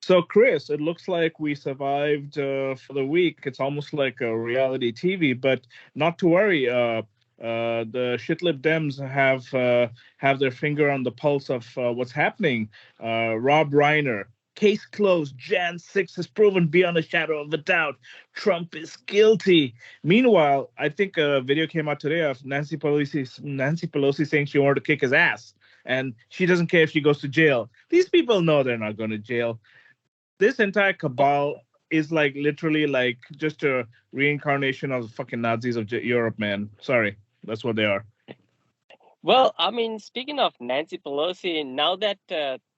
So, Chris, it looks like we survived for the week. It's almost like a reality TV, but not to worry. The shitlib Dems have their finger on the pulse of what's happening. Rob Reiner, case closed. Jan 6 is proven beyond a shadow of a doubt. Trump is guilty. Meanwhile, I think a video came out today of Nancy Pelosi saying she wanted to kick his ass, and she doesn't care if she goes to jail. These people know they're not going to jail. This entire cabal is like literally like just a reincarnation of the fucking Nazis of Europe, man. Sorry, that's what they are. Well, I mean, speaking of Nancy Pelosi, now that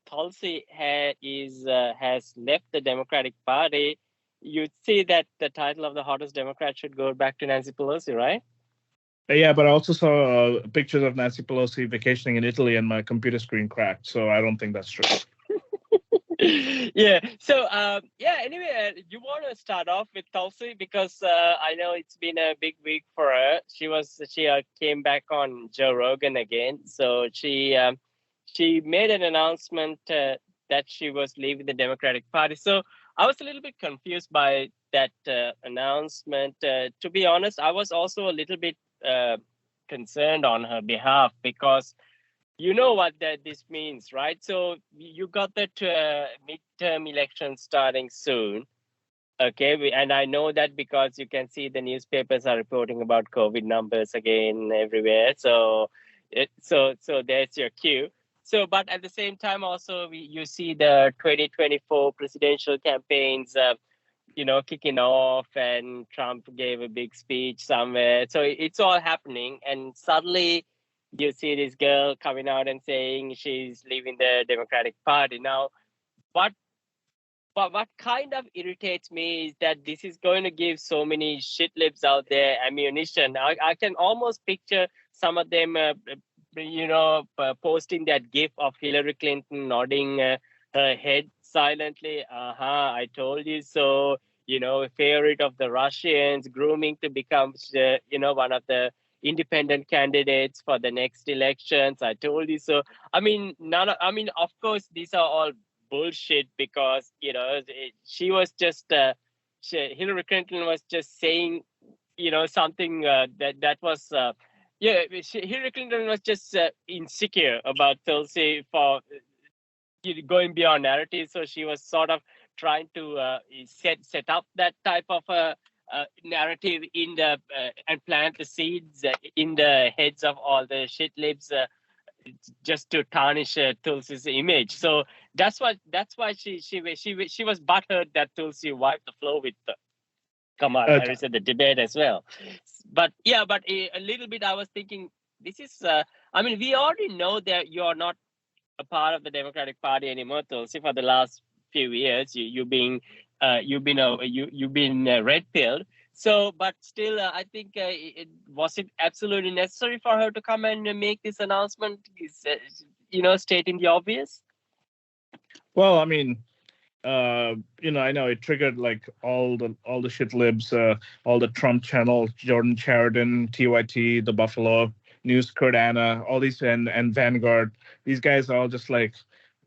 Tulsi has left the Democratic Party, you'd see that the title of the hottest Democrat should go back to Nancy Pelosi, right? Yeah, but I also saw pictures of Nancy Pelosi vacationing in Italy, and my computer screen cracked. So I don't think that's true. Yeah. So, yeah. Anyway, you want to start off with Tulsi because I know it's been a big week for her. She came back on Joe Rogan again. So she made an announcement that she was leaving the Democratic Party. So I was a little bit confused by that announcement. To be honest, I was also a little bit concerned on her behalf because you know what this means, right? So you got that midterm election starting soon. Okay, and I know that because you can see the newspapers are reporting about COVID numbers again everywhere. So there's your cue. So, but at the same time, also you see the 2024 presidential campaigns, kicking off, and Trump gave a big speech somewhere. So it's all happening, and suddenly you see this girl coming out and saying she's leaving the Democratic Party. Now, what what kind of irritates me is that this is going to give so many shit lips out there ammunition. I can almost picture some of them, posting that gif of Hillary Clinton nodding her head silently. I told you so. Favorite of the Russians, grooming to become, one of the independent candidates for the next elections. I told you so. I mean, of course, these are all bullshit because she was just Hillary Clinton was just saying something that was Hillary Clinton was just insecure about Tulsi for going beyond narrative, so she was sort of trying to set up that type of narrative in the and plant the seeds in the heads of all the shit libs just to tarnish Tulsi's image. So that's why she was butthurt that Tulsi wiped the floor with Kamala Uh, Harris at the debate as well. But yeah, but a little bit I was thinking this is. I mean, we already know that you are not a part of the Democratic Party anymore, Tulsi. For the last few years, you've been red pilled. So, but still, I think was it absolutely necessary for her to come and make this announcement? Stating the obvious. well, I mean, I know it triggered like all the shit libs, all the Trump channels, Jordan Sheridan, TYT, the Buffalo News, Kurt Anna, all these, and Vanguard. These guys are all just like,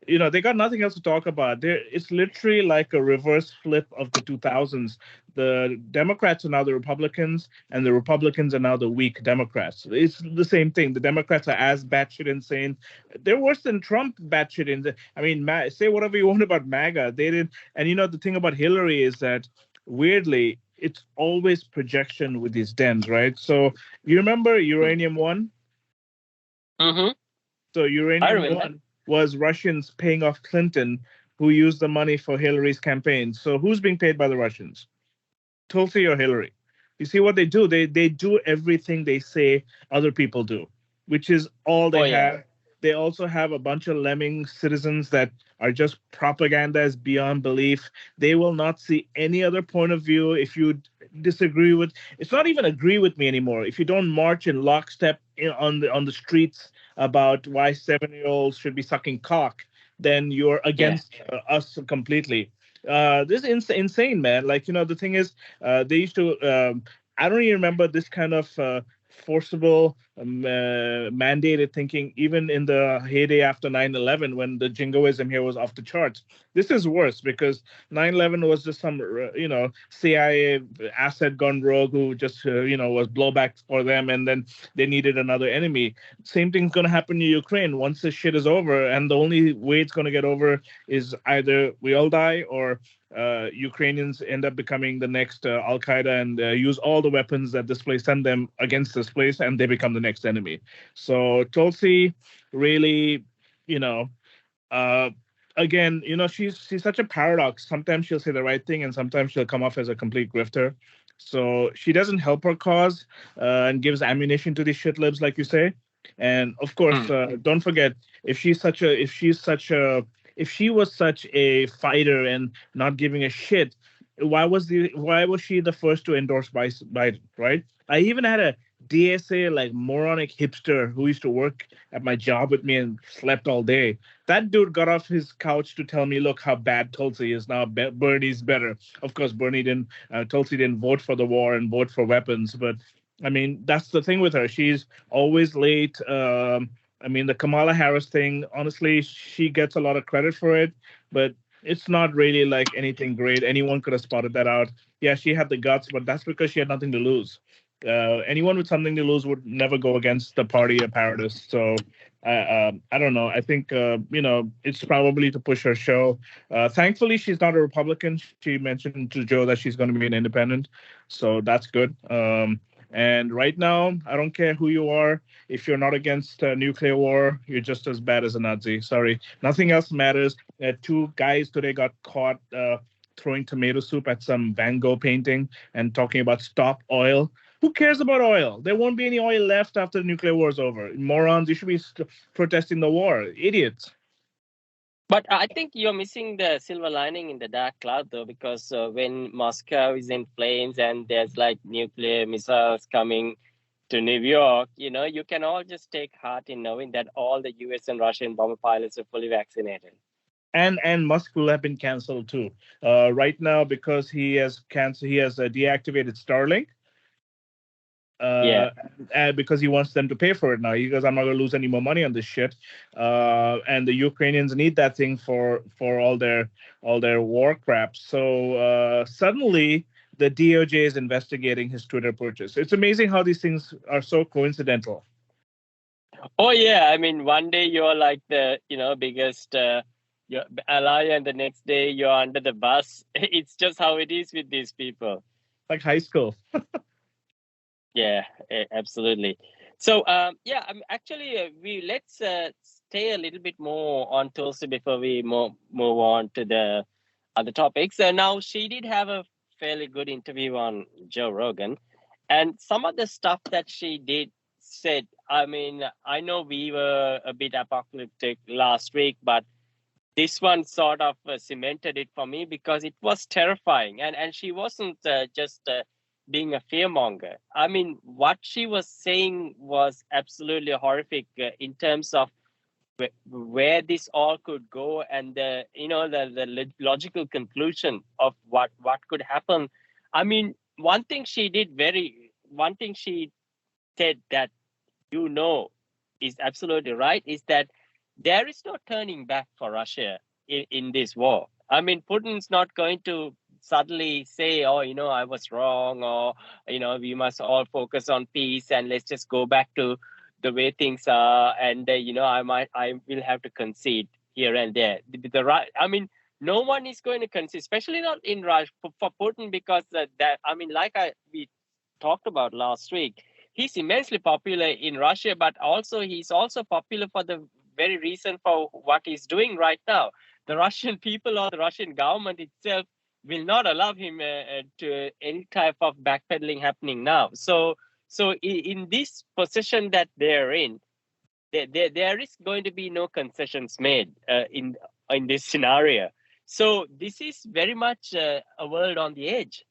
they got nothing else to talk about. It's literally like a reverse flip of the 2000s. The Democrats are now the Republicans, and the Republicans are now the weak Democrats. It's the same thing. The Democrats are as batshit insane. They're worse than Trump batshit insane. I mean, say whatever you want about MAGA. They did, and the thing about Hillary is that weirdly, it's always projection with these Dems, right? So you remember Uranium One? Mm-hmm. So I Uranium remember. One was Russians paying off Clinton, who used the money for Hillary's campaign. So who's being paid by the Russians? Tulsi or Hillary? You see what they do? They do everything they say other people do, which is all Oh they yeah. have. They also have a bunch of lemming citizens that are just propaganda is beyond belief. They will not see any other point of view. If you disagree with, it's not even agree with me anymore. If you don't march in lockstep on the streets about why 7-year-olds should be sucking cock, then you're Yeah. against us completely. This is insane, man. Like, the thing is, they used to. I don't even remember this kind of forcible, mandated thinking, even in the heyday after 9/11, when the jingoism here was off the charts. This is worse because 9/11 was just some, CIA asset gone rogue who just, was blowback for them, and then they needed another enemy. Same thing's going to happen in Ukraine once this shit is over, and the only way it's going to get over is either we all die or Ukrainians end up becoming the next Al Qaeda and use all the weapons that this place send them against this place, and they become the next enemy. So Tulsi really, you know, uh, again, she's such a paradox. Sometimes she'll say the right thing, and sometimes she'll come off as a complete grifter. So she doesn't help her cause and gives ammunition to these shit libs, like you say. And of course, don't forget, if she was such a fighter and not giving a shit, why was she the first to endorse Biden, right? I even had a DSA like moronic hipster who used to work at my job with me and slept all day. That dude got off his couch to tell me, look how bad Tulsi is now. Bernie's better. Of course, Tulsi didn't vote for the war and vote for weapons, but I mean, that's the thing with her. She's always late. I mean, the Kamala Harris thing, honestly, she gets a lot of credit for it, but it's not really like anything great. Anyone could have spotted that out. Yeah, she had the guts, but that's because she had nothing to lose. Anyone with something to lose would never go against the party apparatus. So I don't know. I think, it's probably to push her show. Thankfully, she's not a Republican. She mentioned to Joe that she's going to be an independent. So that's good. And right now, I don't care who you are. If you're not against nuclear war, you're just as bad as a Nazi. Sorry. Nothing else matters. Two guys today got caught throwing tomato soup at some Van Gogh painting and talking about stop oil. Who cares about oil? There won't be any oil left after the nuclear war is over. Morons, you should be protesting the war. Idiots. But I think you're missing the silver lining in the dark cloud, though, because when Moscow is in flames and there's like nuclear missiles coming to New York, you can all just take heart in knowing that all the US and Russian bomber pilots are fully vaccinated. And Musk will have been canceled too. Right now, because he has deactivated Starlink. Because he wants them to pay for it now. He goes, I'm not going to lose any more money on this shit. And the Ukrainians need that thing for all their war crap. So suddenly the DOJ is investigating his Twitter purchase. It's amazing how these things are so coincidental. Oh yeah, I mean, one day you're like the biggest your ally, and the next day you're under the bus. It's just how it is with these people. Like high school. Yeah, absolutely. So, actually, let's stay a little bit more on Tulsi before we move on to the other topics. Now, she did have a fairly good interview on Joe Rogan, and some of the stuff that she said. I mean, I know we were a bit apocalyptic last week, but this one sort of cemented it for me because it was terrifying, and she wasn't just being a fearmonger. I mean, what she was saying was absolutely horrific in terms of where this all could go, and the logical conclusion of what could happen. I mean, one thing she said that is absolutely right, is that there is no turning back for Russia in this war. I mean, Putin's not going to suddenly say, oh, I was wrong, or, we must all focus on peace and let's just go back to the way things are. And, I will have to concede here and there. I mean, no one is going to concede, especially not in Russia for Putin, because we talked about last week, he's immensely popular in Russia, but also he's also popular for the very reason for what he's doing right now. The Russian people or the Russian government itself will not allow him to any type of backpedaling happening now. So in this position that they're in, there is going to be no concessions made in this scenario. So this is very much a world on the edge.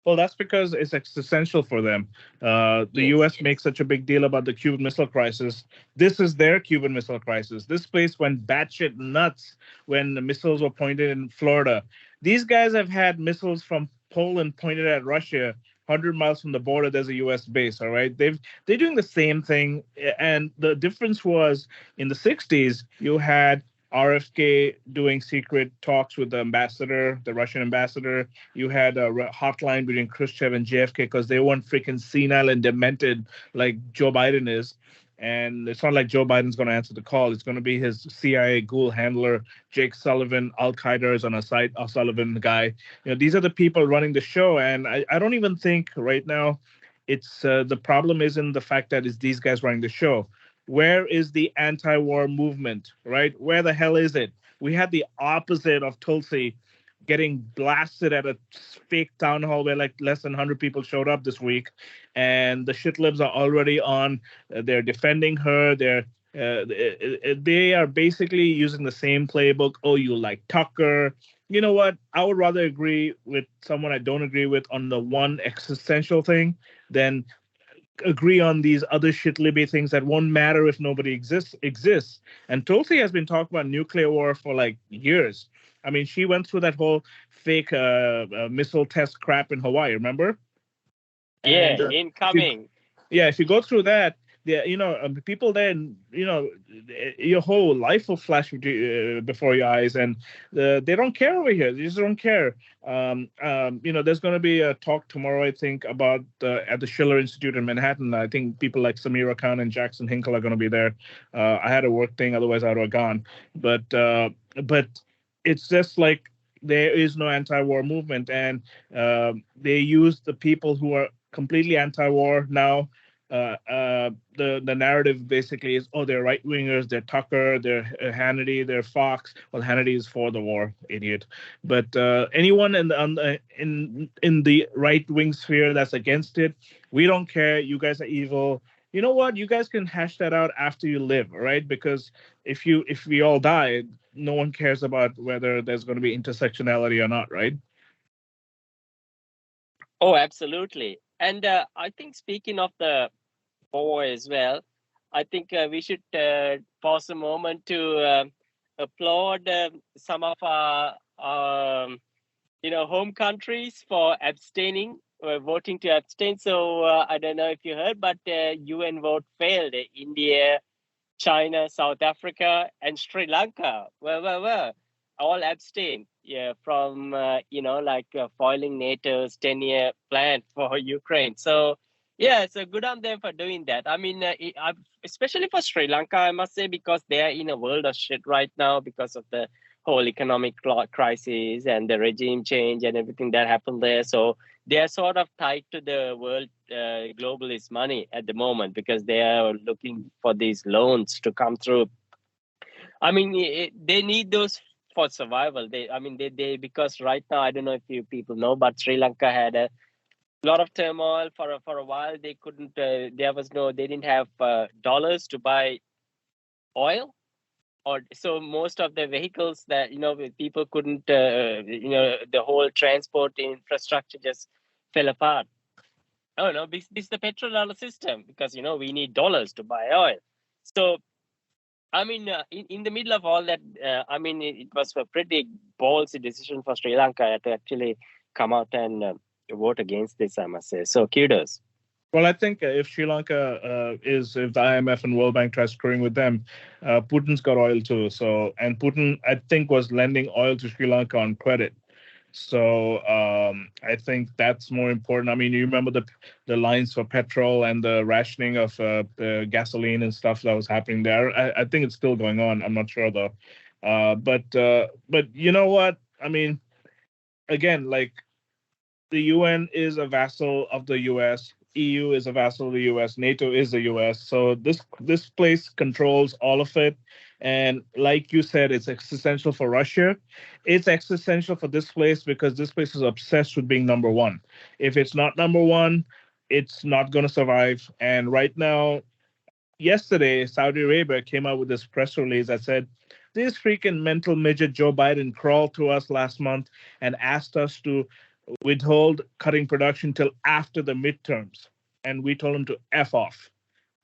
Well, that's because it's essential for them. The U.S. makes such a big deal about the Cuban Missile Crisis. This is their Cuban Missile Crisis. This place went batshit nuts when the missiles were pointed in Florida. These guys have had missiles from Poland pointed at Russia 100 miles from the border, there's a U.S. base. All right, they're doing the same thing, and the difference was in the 60s you had RFK doing secret talks with the ambassador, the Russian ambassador. You had a hotline between Khrushchev and JFK because they weren't freaking senile and demented like Joe Biden is. And it's not like Joe Biden's going to answer the call. It's going to be his CIA ghoul handler, Jake Sullivan. Al Qaeda is on a side, Al Sullivan guy. These are the people running the show. And I don't even think right now it's the problem isn't the fact that it's these guys running the show. Where is the anti-war movement, right? Where the hell is it? We had the opposite of Tulsi getting blasted at a fake town hall where like less than 100 people showed up this week, and the shitlibs are already on. They're defending her. They are basically using the same playbook. Oh, you like Tucker? You know what? I would rather agree with someone I don't agree with on the one existential thing than agree on these other shitlibby things that won't matter if nobody exists. And Tulsi has been talking about nuclear war for like years. I mean, she went through that whole fake missile test crap in Hawaii, remember? Yeah, and, incoming. If you go through that, people then, your whole life will flash before your eyes, and they don't care over here. They just don't care. There's going to be a talk tomorrow, I think, about at the Schiller Institute in Manhattan. I think people like Samira Khan and Jackson Hinkle are going to be there. I had a work thing, otherwise I would have gone. But it's just like there is no anti-war movement, and they use the people who are completely anti-war now. The narrative basically is, oh, they're right wingers, they're Tucker, they're Hannity, they're Fox. Well, Hannity is for the war, idiot. But anyone in the right wing sphere that's against it, we don't care. You guys are evil. You know what? You guys can hash that out after you live, right? Because if we all die, no one cares about whether there's going to be intersectionality or not, right? Oh, absolutely. And I think speaking of the war as well, I think we should pause a moment to applaud some of our home countries for abstaining, voting to abstain. So I don't know if you heard, but UN vote failed. India, China, South Africa, and Sri Lanka were all abstained. Yeah, from foiling NATO's 10-year plan for Ukraine. So yeah, so good on them for doing that. I mean, especially for Sri Lanka, I must say, because they are in a world of shit right now because of the whole economic crisis and the regime change and everything that happened there. So they are sort of tied to the world globalist money at the moment because they are looking for these loans to come through. I mean, they need those for survival. They because right now, I don't know if you people know, but Sri Lanka had a lot of turmoil for a while. They couldn't. They didn't have dollars to buy oil, or so most of the vehicles that people couldn't. The whole transport infrastructure just fell apart. Oh no, this is the petrodollar system because we need dollars to buy oil. So I mean, in the middle of all that, it was a pretty ballsy decision for Sri Lanka to actually come out and vote against this, I must say. So kudos. Well, I think if Sri Lanka if the IMF and World Bank try screwing with them, Putin's got oil too. So, and Putin, I think, was lending oil to Sri Lanka on credit. So I think that's more important. I mean, you remember the lines for petrol and the rationing of the gasoline and stuff that was happening there. I think it's still going on. I'm not sure though. But you know what? I mean, again, like the UN is a vassal of the US. EU is a vassal of the US. NATO is the US. So this place controls all of it. And like you said, it's existential for Russia. It's existential for this place because this place is obsessed with being number one. If it's not number one, it's not going to survive. And right now, yesterday, Saudi Arabia came out with this press release that said, this freaking mental midget Joe Biden crawled to us last month and asked us to withhold cutting production till after the midterms. And we told him to F off.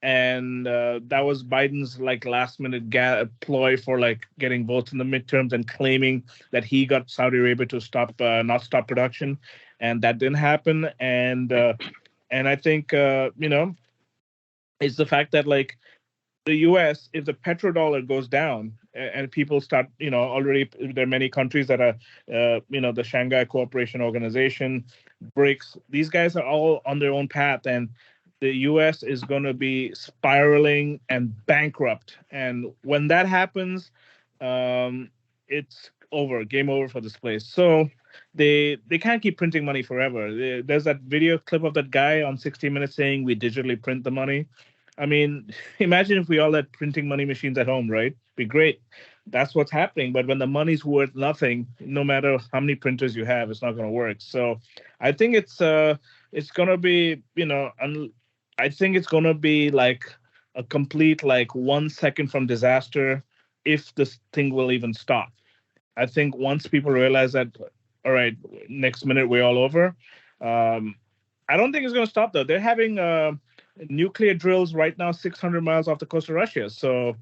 and that was Biden's like last minute ploy for like getting votes in the midterms and claiming that he got Saudi Arabia to not stop production, and that didn't happen. And I think it's the fact that like the U.S., if the petrodollar goes down and people start, already there are many countries that are, the Shanghai Cooperation Organization, BRICS, these guys are all on their own path, and the U.S. is going to be spiraling and bankrupt. And when that happens, it's over, game over for this place. So they can't keep printing money forever. There's that video clip of that guy on 60 Minutes saying we digitally print the money. I mean, imagine if we all had printing money machines at home, right? Be great. That's what's happening. But when the money's worth nothing, no matter how many printers you have, it's not going to work. So I think it's going to be, I think it's going to be like a complete like 1 second from disaster if this thing will even stop. I think once people realize that, all right, next minute we're all over. I don't think it's going to stop though. They're having nuclear drills right now 600 miles off the coast of Russia. So,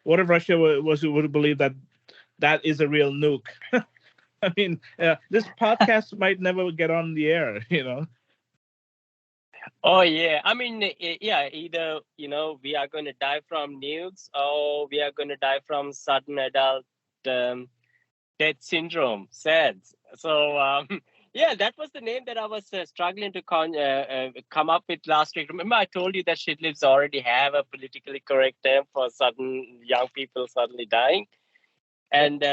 what if Russia would believe that that is a real nuke? I mean, this podcast might never get on the air, Oh yeah, I mean, yeah. Either we are going to die from nukes, or we are going to die from sudden adult death syndrome. SADS. So yeah, that was the name that I was struggling to come up with last week. Remember, I told you that shitlibs already have a politically correct term for sudden young people suddenly dying, and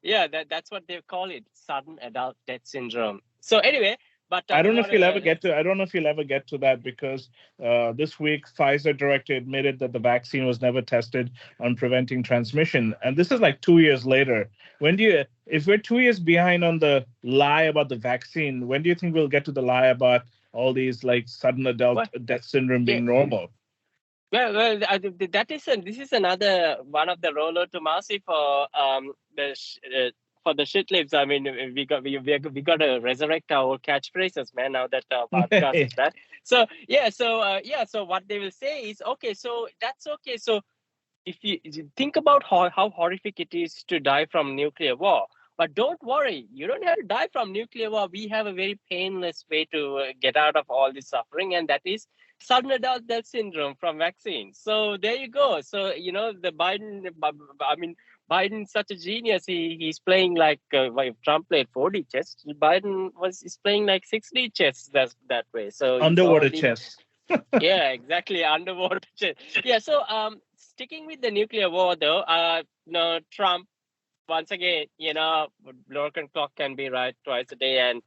yeah, that's what they call it: sudden adult death syndrome. So anyway. But I don't know if you'll ever get to. I don't know if you'll ever get to that because this week Pfizer director admitted that the vaccine was never tested on preventing transmission, and this is like 2 years later. If we're 2 years behind on the lie about the vaccine, when do you think we'll get to the lie about all these like sudden adult death syndrome being normal? Well, this is another one of the Rollo Tomasi for for the shit libs. I mean, we got to resurrect our catchphrases, man. Now that our podcast is back. So yeah, so what they will say is okay. So that's okay. So if you think about how horrific it is to die from nuclear war, but don't worry, you don't have to die from nuclear war. We have a very painless way to get out of all this suffering, and that is sudden adult death syndrome from vaccines. So there you go. So the Biden's such a genius. He's playing like if Trump played 4D chess, Biden is playing like 6D chess that way. So underwater chess. Yeah, exactly, underwater chess. Yeah. So sticking with the nuclear war though, Trump once again, broken clock can be right twice a day, and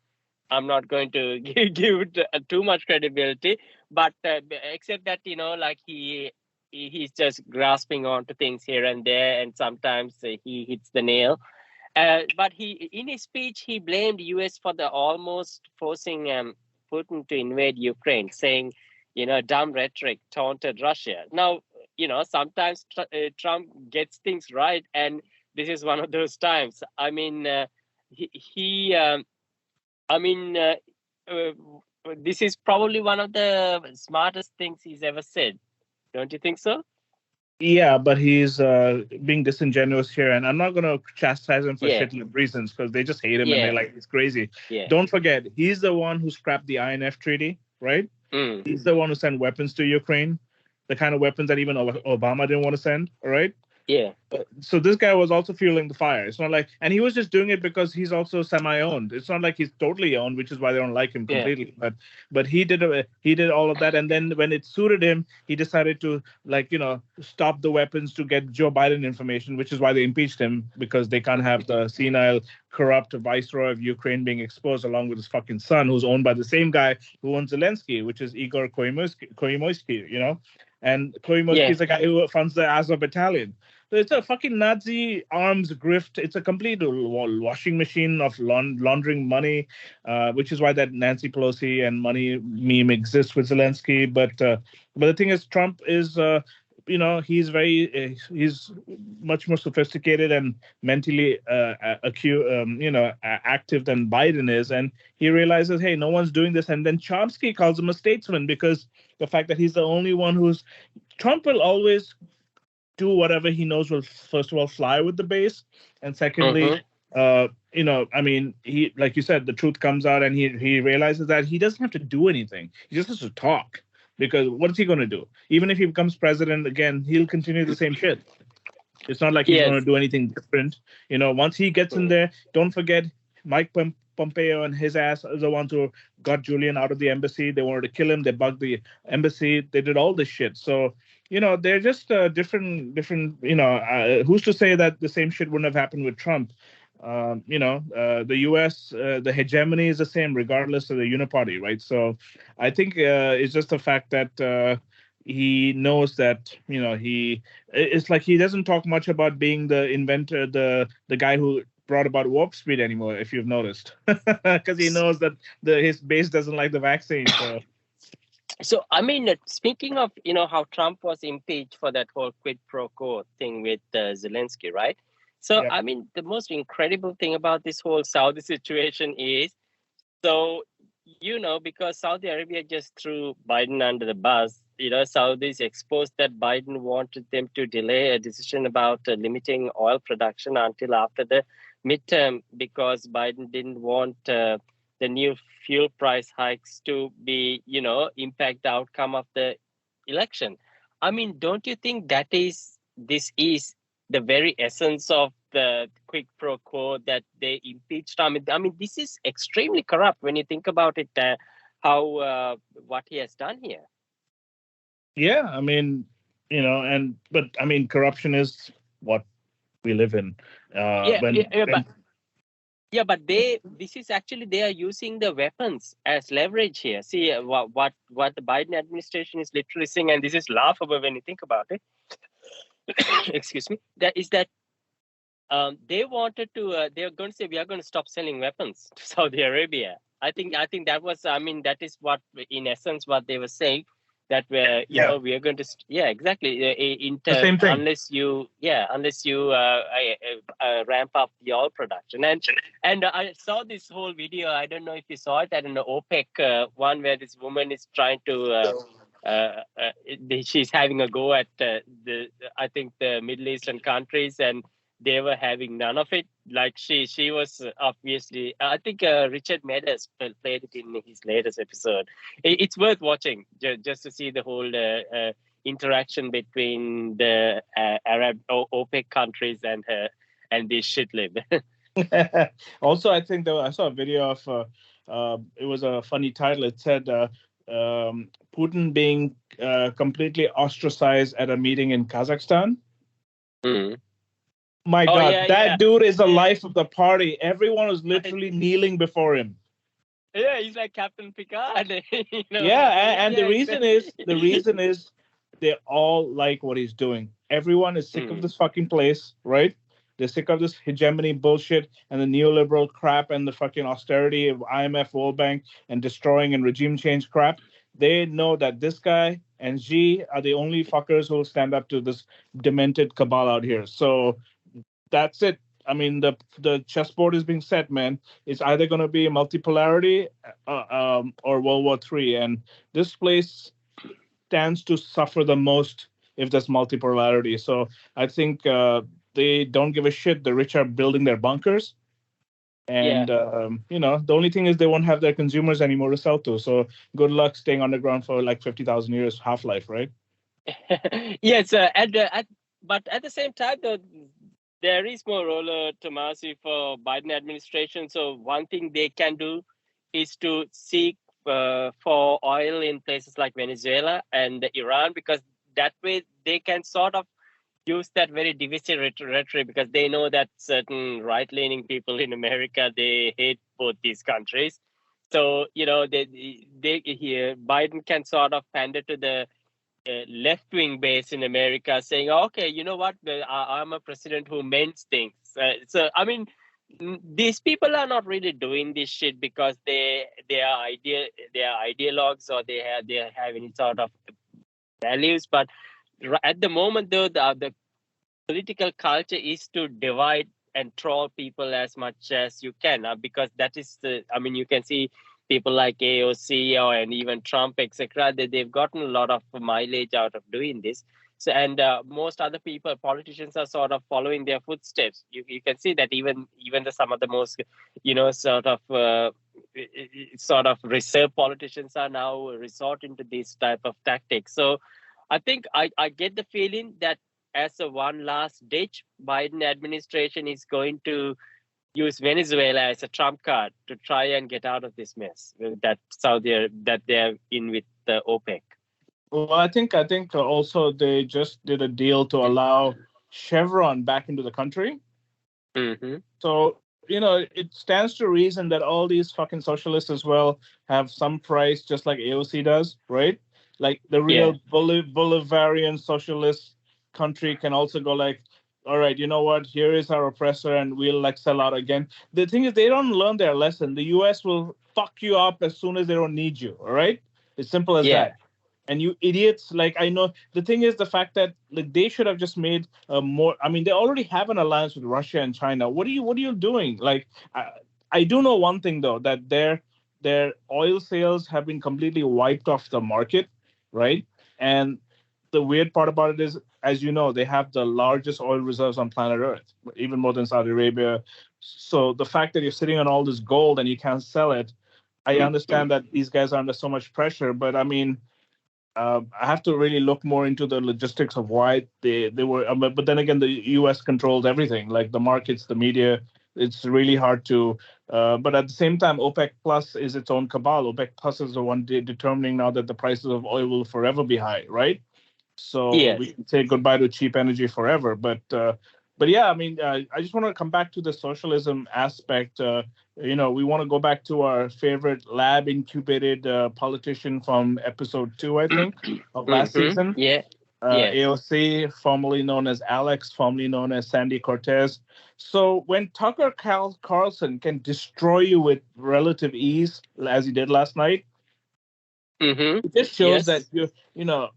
I'm not going to give it too much credibility, but except that like he's just grasping onto things here and there, and sometimes he hits the nail. But in his speech he blamed US for the almost forcing Putin to invade Ukraine, saying dumb rhetoric taunted Russia. Now sometimes Trump gets things right, and this is one of those times. I mean, this is probably one of the smartest things he's ever said. Don't you think so? Yeah, but he's being disingenuous here, and I'm not going to chastise him for shitload reasons because they just hate him and they're like, it's crazy. Yeah. Don't forget, he's the one who scrapped the INF treaty, right? He's the one who sent weapons to Ukraine, the kind of weapons that even Obama didn't want to send, all right? Yeah. So this guy was also fueling the fire. It's not like, and he was just doing it because he's also semi-owned. It's not like he's totally owned, which is why they don't like him completely. Yeah. But he did all of that, and then when it suited him, he decided to stop the weapons to get Joe Biden information, which is why they impeached him, because they can't have the senile, corrupt viceroy of Ukraine being exposed along with his fucking son, who's owned by the same guy who owns Zelensky, which is Igor Kolomoisky, and Kolomoisky is the guy who funds the Azov battalion. So it's a fucking Nazi arms grift. It's a complete washing machine of laundering money, which is why that Nancy Pelosi and money meme exists with Zelensky. But the thing is, Trump is he's much more sophisticated and mentally active than Biden is, and he realizes, hey, no one's doing this, and then Chomsky calls him a statesman because the fact that he's the only one who's Trump will always do whatever he knows will first of all fly with the base, and secondly, he, like you said, the truth comes out, and he realizes that he doesn't have to do anything. He just has to talk. Because what is he going to do? Even if he becomes president again, he'll continue the same shit. It's not like he's going to do anything different. Once he gets in there, don't forget Mike Pompeo and his ass are the ones who got Julian out of the embassy. They wanted to kill him. They bugged the embassy. They did all this shit. So, they're just different. Who's to say that the same shit wouldn't have happened with Trump? The U.S., the hegemony is the same regardless of the uniparty, right? So I think it's just the fact that he knows that, it's like he doesn't talk much about being the inventor, the guy who brought about warp speed anymore, if you've noticed, because he knows that his base doesn't like the vaccine. So, speaking of, how Trump was impeached for that whole quid pro quo thing with Zelensky, right? So, Yep. The most incredible thing about this whole Saudi situation is, because Saudi Arabia just threw Biden under the bus, Saudis exposed that Biden wanted them to delay a decision about limiting oil production until after the midterm because Biden didn't want the new fuel price hikes to be, impact the outcome of the election. Don't you think this is the very essence of the quid pro quo that they impeached? This is extremely corrupt when you think about it, what he has done here. Yeah, corruption is what we live in. But they are using the weapons as leverage here. See what the Biden administration is literally saying, and this is laughable when you think about it. Excuse me. That they wanted to. They're going to say we are going to stop selling weapons to Saudi Arabia. I think that was. That is what, in essence, what they were saying. That we are going to. Exactly. The same thing. Unless you ramp up the oil production. And I saw this whole video. I don't know if you saw it. At an OPEC one where this woman is trying to. She's having a go at the Middle Eastern countries, and they were having none of it. Like she was obviously, I think Richard Meadows played it in his latest episode. It's worth watching just to see the whole interaction between the Arab OPEC countries and this shit lib. Also, I think I saw a video of it was a funny title. It said Putin being completely ostracized at a meeting in Kazakhstan. Mm. My God, that dude is the life of the party. Everyone was literally kneeling before him. Yeah, he's like Captain Picard. The reason is they all like what he's doing. Everyone is sick of this fucking place, right? They're sick of this hegemony bullshit and the neoliberal crap and the fucking austerity of IMF, World Bank, and destroying and regime change crap. They know that this guy and Xi are the only fuckers who will stand up to this demented cabal out here. So that's it. The chessboard is being set, man. It's either going to be multipolarity or World War III. And this place stands to suffer the most if there's multipolarity. So I think they don't give a shit. The rich are building their bunkers. And, the only thing is they won't have their consumers anymore to sell to. So good luck staying underground for like 50,000 years, half-life, right? Yes, but at the same time, though, there is more roller Tomasi for Biden administration. So one thing they can do is to seek for oil in places like Venezuela and Iran, because that way they can sort of use that very divisive rhetoric, because they know that certain right-leaning people in America, they hate both these countries. So, Biden can sort of pander to the left-wing base in America, saying, okay, you know what, I'm a president who mends things. These people are not really doing this shit because they are ideologues or they have any sort of values, but at the moment, though, the political culture is to divide and troll people as much as you can, because that is I mean, you can see people like AOC and even Trump, etc. They've gotten a lot of mileage out of doing this. So, and most other people, politicians, are sort of following their footsteps. You can see that even some of the most, sort of reserved politicians are now resorting to this type of tactics. So I think I get the feeling that as a one last ditch, Biden administration is going to use Venezuela as a trump card to try and get out of this mess that they're in with the OPEC. Well, I think also they just did a deal to allow Chevron back into the country. Mm-hmm. So, it stands to reason that all these fucking socialists as well have some price, just like AOC does, right? Like the real Bolivarian socialist country can also go like, all right, you know what? Here is our oppressor, and we'll like sell out again. The thing is, they don't learn their lesson. The U.S. will fuck you up as soon as they don't need you. All right, it's simple as that. And you idiots, like, I know the thing is the fact that like they should have just made more. I mean, they already have an alliance with Russia and China. What are you doing? Like, I do know one thing though, that their oil sales have been completely wiped off the market, right? And the weird part about it is, as you know, they have the largest oil reserves on planet Earth, even more than Saudi Arabia. So the fact that you're sitting on all this gold and you can't sell it, I understand that these guys are under so much pressure, but I mean, I have to really look more into the logistics of why they were. But then again, the U.S. controls everything, like the markets, the media. It's really hard to. But at the same time, OPEC Plus is its own cabal. OPEC Plus is the one determining now that the prices of oil will forever be high, right? So we can say goodbye to cheap energy forever. But yeah, I mean, I just want to come back to the socialism aspect. We want to go back to our favorite lab incubated politician from episode 2, I think, of last season. AOC, formerly known as Alex, formerly known as Sandy Cortez. So when Tucker Carlson can destroy you with relative ease, as he did last night, it just shows that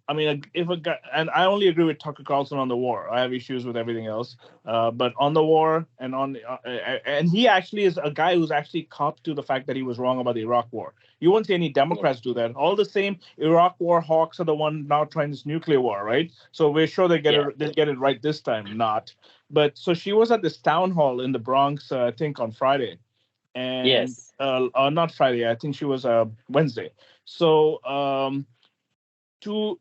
I mean, if a guy, and I only agree with Tucker Carlson on the war. I have issues with everything else, but on the war and and he actually is a guy who's actually copped to the fact that he was wrong about the Iraq war. You won't see any Democrats do that. All the same, Iraq war hawks are the one now trying this nuclear war, right? So we're sure they get it right this time. Not, but so she was at this town hall in the Bronx, I think on Friday. And not Friday. I think she was Wednesday. So two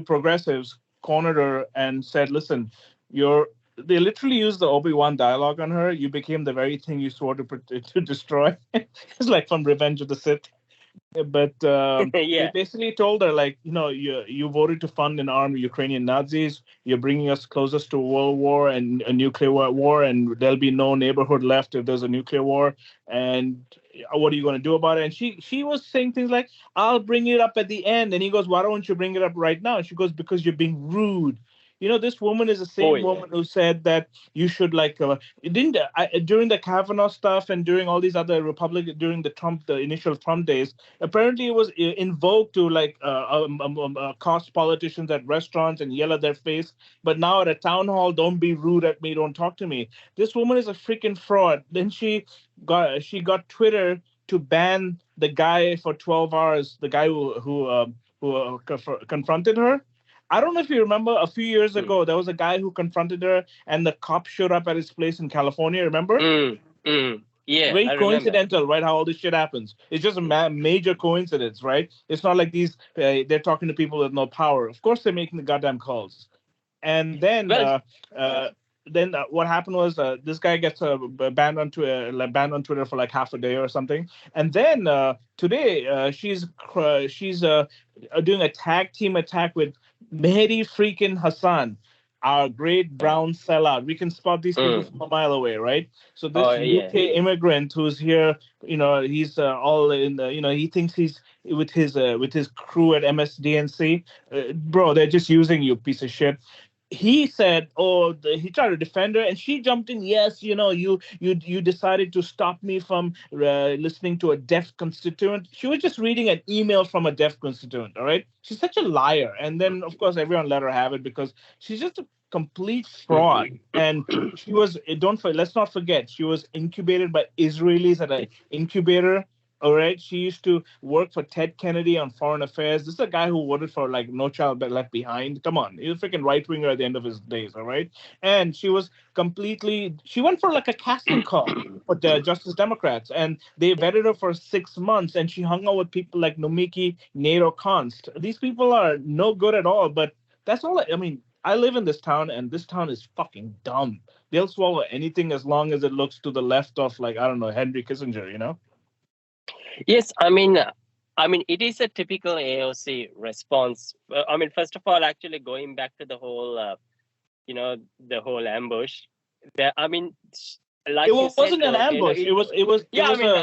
progressives cornered her and said, "Listen, they literally used the Obi-Wan dialogue on her. You became the very thing you swore to destroy." It's like from Revenge of the Sith. But they basically told her, like, you voted to fund and arm Ukrainian Nazis. You're bringing us closest to world war and a nuclear war, and there'll be no neighborhood left if there's a nuclear war. And what are you going to do about it? And she was saying things like, "I'll bring it up at the end." And he goes, "Why don't you bring it up right now?" And she goes, "Because you're being rude." This woman is the same woman who said that you should during the Kavanaugh stuff and during all these other during the initial Trump days, apparently it was invoked to accost politicians at restaurants and yell at their face. But now at a town hall, don't be rude at me, don't talk to me. This woman is a freaking fraud. Then she got Twitter to ban the guy for 12 hours, the guy who confronted her. I don't know if you remember a few years ago, there was a guy who confronted her and the cops showed up at his place in California, remember? Yeah, very coincidental, right? How all this shit happens. It's just a major coincidence, right? It's not like they're talking to people with no power. Of course, they're making the goddamn calls. And then what happened was this guy gets banned on Twitter for like half a day or something. And then today she's doing a tag team attack with Mehdi freaking Hassan, our great brown sellout. We can spot these people from a mile away, right? So this UK immigrant who's here, he's all in the, he thinks he's with his crew at MSDNC. Bro, they're just using you, piece of shit. he said, "Oh, he tried to defend her," and she jumped in. Yes, you decided to stop me from listening to a deaf constituent. She was just reading an email from a deaf constituent. All right, she's such a liar. And then, of course, everyone let her have it because she's just a complete fraud. And she was let's not forget, she was incubated by Israelis at an incubator. All right. She used to work for Ted Kennedy on foreign affairs. This is a guy who voted for like No Child Left Behind. Come on. He's a freaking right winger at the end of his days. All right. And she went for like a casting call for the Justice Democrats, and they vetted her for 6 months, and she hung out with people like Nomiki Nato Konst. These people are no good at all, but that's all. I mean, I live in this town, and this town is fucking dumb. They'll swallow anything as long as it looks to the left of, like, I don't know, Henry Kissinger. Yes, I mean, it is a typical AOC response. I mean, first of all, actually going back to the whole, the whole ambush. I mean, like It you said, wasn't an ambush. It was. Yeah, It was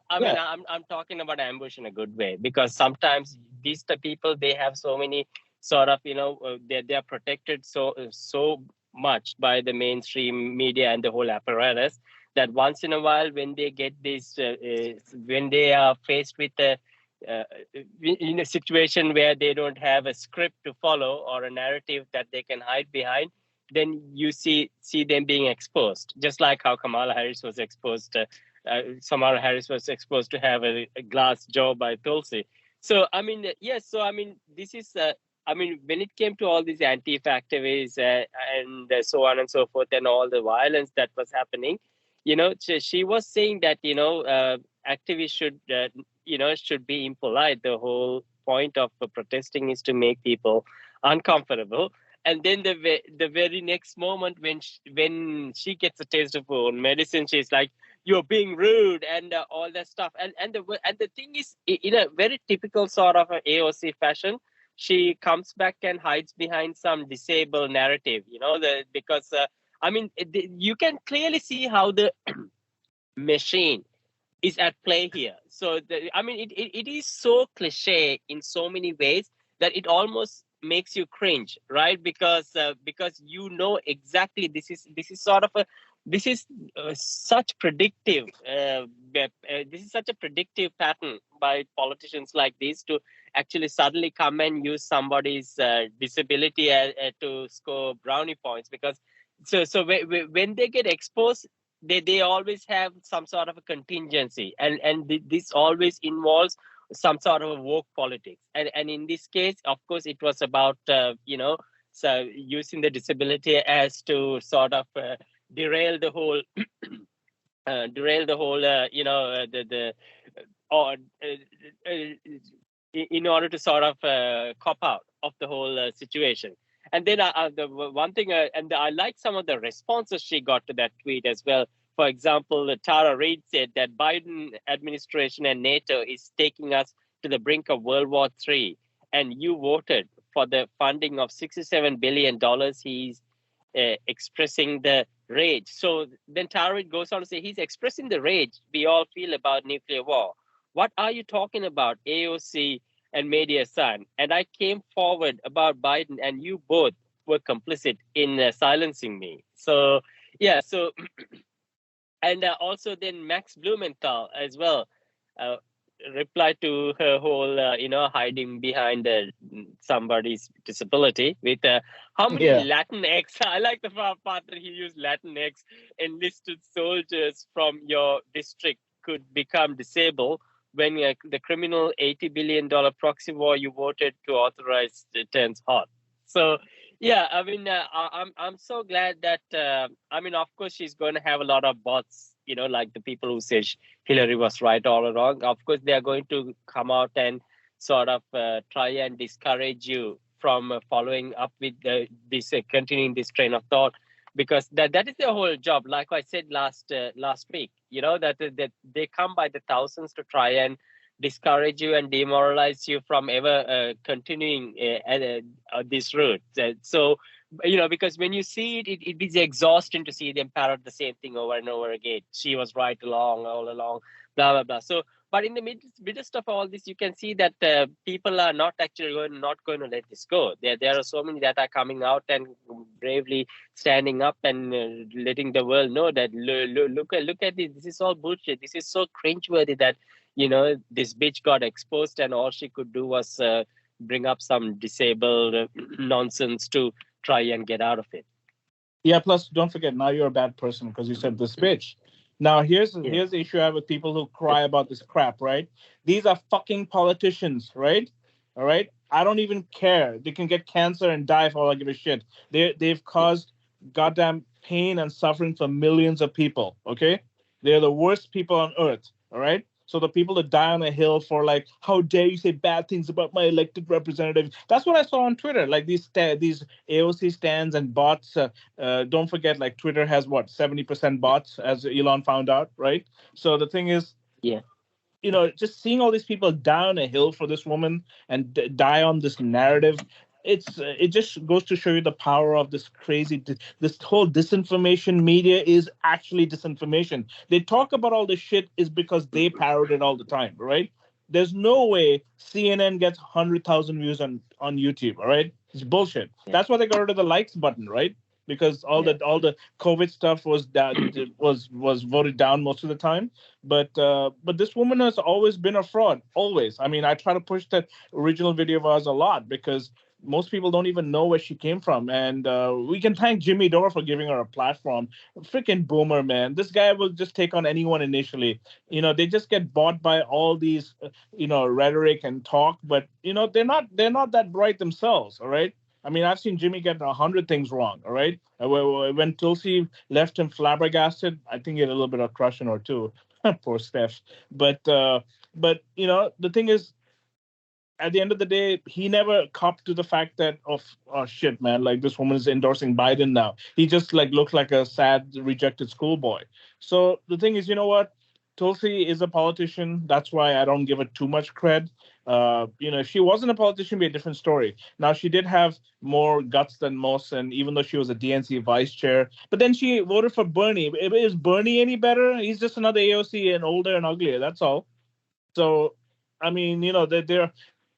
I'm talking about ambush in a good way, because sometimes these the people, they have so many sort of, they are protected so much by the mainstream media and the whole apparatus, that once in a while, when they get this, when they are faced with in a situation where they don't have a script to follow or a narrative that they can hide behind, then you see them being exposed, just like how Kamala Harris was exposed. Kamala Harris was exposed to have a glass jaw by Tulsi. So I mean, yes. So I mean, this is. I mean, when it came to all these Antifa activists and so on and so forth, and all the violence that was happening, she was saying that activists should be impolite. The whole point of protesting is to make people uncomfortable. And then the very next moment, when she gets a taste of her own medicine, she's like, "You're being rude," and all that stuff. And the thing is, in a very typical sort of a AOC fashion, she comes back and hides behind some disabled narrative. Because I mean, you can clearly see how the machine is at play here. So I mean, it is so cliche in so many ways that it almost makes you cringe, right? Because exactly, this is sort of such predictive. This is such a predictive pattern by politicians like these to actually suddenly come and use somebody's disability to score brownie points. Because so when they get exposed, they always have some sort of a contingency, and this always involves some sort of woke politics. And in this case, of course, it was about so using the disability as to sort of derail the whole in order to sort of cop out of the whole situation. And then the one thing, and I like some of the responses she got to that tweet as well. For example, Tara Reid said that Biden administration and NATO is taking us to the brink of World War III, and you voted for the funding of $67 billion. He's expressing the rage. So then Tara Reid goes on to say, he's expressing the rage we all feel about nuclear war. What are you talking about, AOC and Media Son? And I came forward about Biden, and you both were complicit in silencing me. So, yeah, so, and also then Max Blumenthal as well replied to her whole, hiding behind somebody's disability with how many Latinx, I like the part that he used Latinx, enlisted soldiers from your district could become disabled when the criminal $80 billion proxy war you voted to authorize turns hot. So, yeah, I mean, I'm so glad that, I mean, of course, she's going to have a lot of bots, like the people who say Hillary was right all along. Of course, they are going to come out and sort of try and discourage you from following up with this, continuing this train of thought, because that is their whole job. Like I said last week, that they come by the thousands to try and discourage you and demoralize you from ever continuing this route. So, because when you see it, it is exhausting to see them parrot the same thing over and over again. She was right all along, blah, blah, blah. So But in the midst of all this, you can see that people are not actually not going to let this go. There are so many that are coming out and bravely standing up and letting the world know that look at this. This is all bullshit. This is so cringeworthy that this bitch got exposed and all she could do was bring up some disabled nonsense to try and get out of it. Yeah, plus don't forget, now you're a bad person because you said this bitch. Now here's the issue I have with people who cry about this crap, right? These are fucking politicians, right? All right. I don't even care. They can get cancer and die for all I give a shit. They've caused goddamn pain and suffering for millions of people. Okay, they're the worst people on earth. All right. So the people that die on a hill for like, how dare you say bad things about my elected representative? That's what I saw on Twitter. Like these AOC stands and bots. Don't forget, like Twitter has what 70% bots, as Elon found out, right? So the thing is, just seeing all these people die on a hill for this woman and die on this narrative, it just goes to show you the power of this crazy, this whole disinformation media is actually disinformation. They talk about all this shit is because they parrot it all the time, right? There's no way CNN gets 100,000 views on YouTube, all right? It's bullshit. Yeah. That's why they got rid of the likes button, right? Because all the COVID stuff was voted down most of the time. But this woman has always been a fraud, always. I mean, I try to push that original video of ours a lot because most people don't even know where she came from. And we can thank Jimmy Dore for giving her a platform. Freaking boomer, man. This guy will just take on anyone initially. They just get bought by all these, rhetoric and talk. But, they're not that bright themselves, all right? I mean, I've seen Jimmy get 100 things wrong, all right? When Tulsi left him flabbergasted, I think he had a little bit of crushing or two. Poor Steph. But the thing is, at the end of the day, he never copped to the fact that, oh shit, man, like this woman is endorsing Biden now. He just like looked like a sad, rejected schoolboy. So the thing is, you know what? Tulsi is a politician. That's why I don't give her too much cred. If she wasn't a politician, it'd be a different story. Now, she did have more guts than most, and even though she was a DNC vice chair, but then she voted for Bernie. Is Bernie any better? He's just another AOC and older and uglier. That's all. So, I mean, they're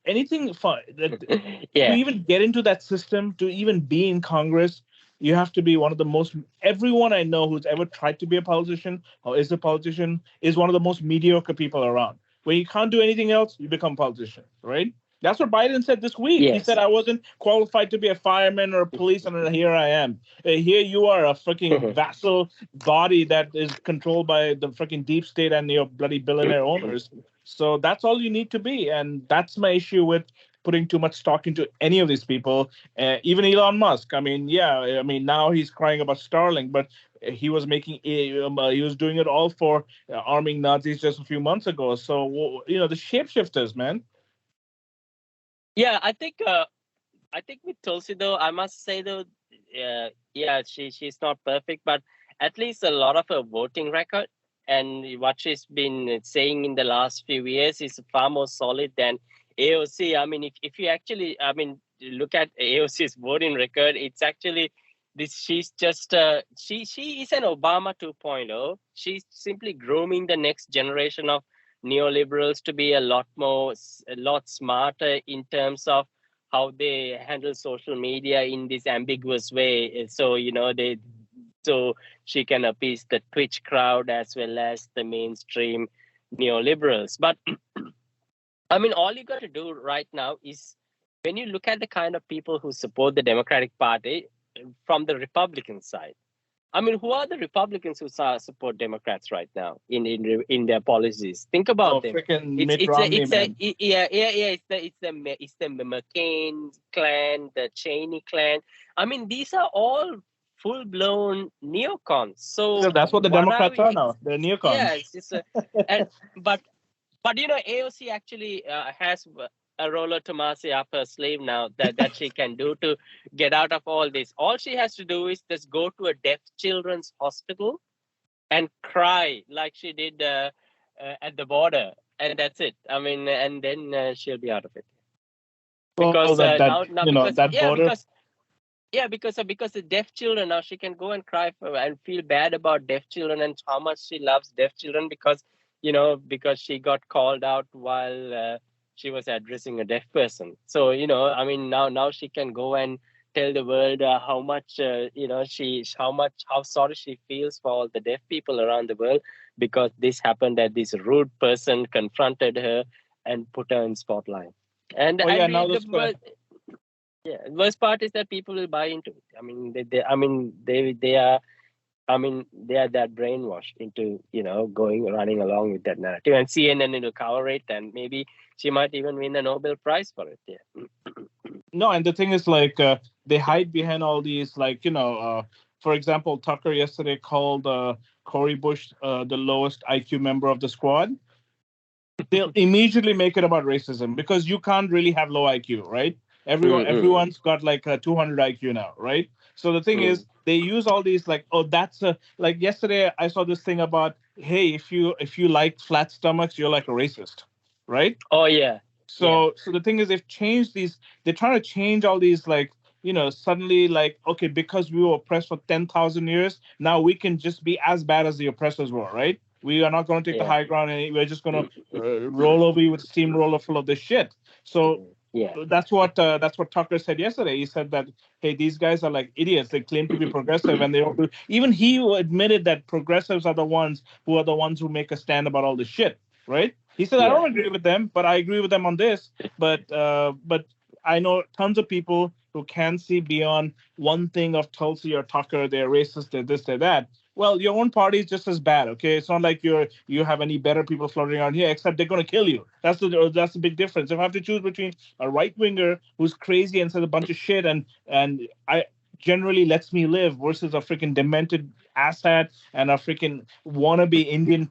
anything fun. To even get into that system, to even be in Congress, you have to be one of the most. Everyone I know who's ever tried to be a politician or is a politician is one of the most mediocre people around. When you can't do anything else, you become a politician, right? That's what Biden said this week. Yes. He said, I wasn't qualified to be a fireman or a policeman, and here I am. Here you are, a freaking vassal body that is controlled by the freaking deep state and your bloody billionaire owners. So that's all you need to be. And that's my issue with putting too much stock into any of these people, even Elon Musk. I mean, now he's crying about Starlink, but he was he was doing it all for arming Nazis just a few months ago. So, the shapeshifters, man. Yeah, I think with Tulsi, though, I must say, though, she's not perfect, but at least a lot of her voting record and what she's been saying in the last few years is far more solid than AOC. I mean, if you actually, look at AOC's voting record, it's actually this. She's just she is an Obama 2.0. She's simply grooming the next generation of neoliberals to be a lot smarter in terms of how they handle social media in this ambiguous way. So so she can appease the Twitch crowd as well as the mainstream neoliberals. But all you got to do right now is when you look at the kind of people who support the Democratic Party from the Republican side. Who are the Republicans who support Democrats right now in their policies? Think about them. It's the McCain clan, the Cheney clan. These are all full-blown neocons. So that's what the Democrats are now. They're neocons. Yeah, it's just but AOC actually has a Rollo Tomasi up her sleeve now that she can do to get out of all this. All she has to do is just go to a deaf children's hospital and cry like she did at the border, and that's it. And then she'll be out of it. Because because the deaf children now, she can go and cry and feel bad about deaf children and how much she loves deaf children because because she got called out while she was addressing a deaf person. So, I mean, now she can go and tell the world how much, how sorry she feels for all the deaf people around the world, because this happened, that this rude person confronted her and put her in spotlight. And Oh yeah, and now the this. worst part is that people will buy into it. I mean, they are. I mean, they are that brainwashed into, running along with that narrative. And CNN will cover it, and maybe she might even win a Nobel Prize for it. Yeah. No, and the thing is, like, they hide behind all these, like, for example, Tucker yesterday called Cory Bush the lowest IQ member of the squad. They'll immediately make it about racism because you can't really have low IQ, right? Everyone's got like a 200 IQ now, right? So the thing is, they use all these, like, oh, that's a, like, yesterday I saw this thing about, hey, if you like flat stomachs, you're like a racist, right? Oh yeah. So the thing is, they've changed these. They're trying to change all these, like, suddenly, like, okay, because we were oppressed for 10,000 years, now we can just be as bad as the oppressors were, right? We are not going to take the high ground, and we're just going to roll over you with a steamroller full of this shit. So that's what Tucker said yesterday. He said that, hey, these guys are like idiots. They claim to be progressive, and they don't do. Even he admitted that progressives are the ones who make a stand about all this shit, right? He said, I don't agree with them, but I agree with them on this. But I know tons of people who can see beyond one thing of Tulsi or Tucker. They're racist, they're this, they're that. Well, your own party is just as bad, okay? It's not like you have any better people floating around here, except they're going to kill you. That's the big difference. If I have to choose between a right winger who's crazy and says a bunch of shit and I generally lets me live versus a freaking demented asshat and a freaking wannabe Indian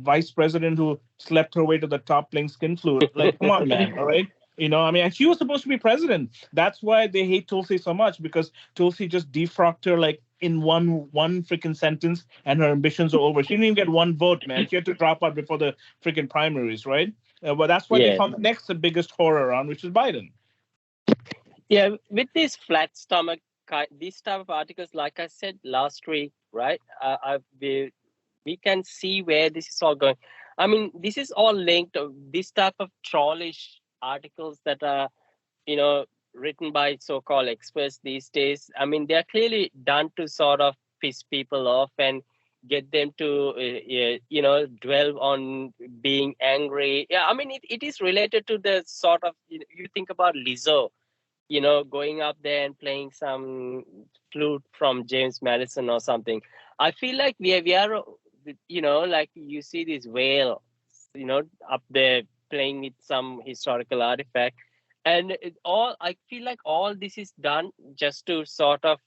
vice president who slept her way to the top playing skin flute. Like, come on, man, all right? I mean, and she was supposed to be president. That's why they hate Tulsi so much, because Tulsi just defrocked her like in one freaking sentence, and her ambitions are over. She didn't even get one vote, man. She had to drop out before the freaking primaries, right? But that's why they found the next biggest horror around, which is Biden. Yeah, with this flat stomach, these type of articles, like I said last week, right? We can see where this is all going. I mean, this is all linked. This type of trollish articles that are, written by so-called experts these days. I mean, they're clearly done to sort of piss people off and get them to, dwell on being angry. Yeah, I mean, it is related to the sort of, you think about Lizzo, going up there and playing some flute from James Madison or something. I feel like we are, like you see this whale, up there playing with some historical artifact. And I feel like all this is done just to sort of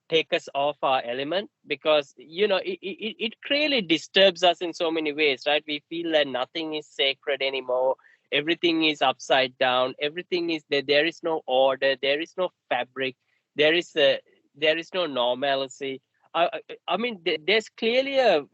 take us off our element, because, it really disturbs us in so many ways, right? We feel that nothing is sacred anymore. Everything is upside down. Everything is there. There is no order. There is no fabric. There is no normalcy. I mean, there's clearly a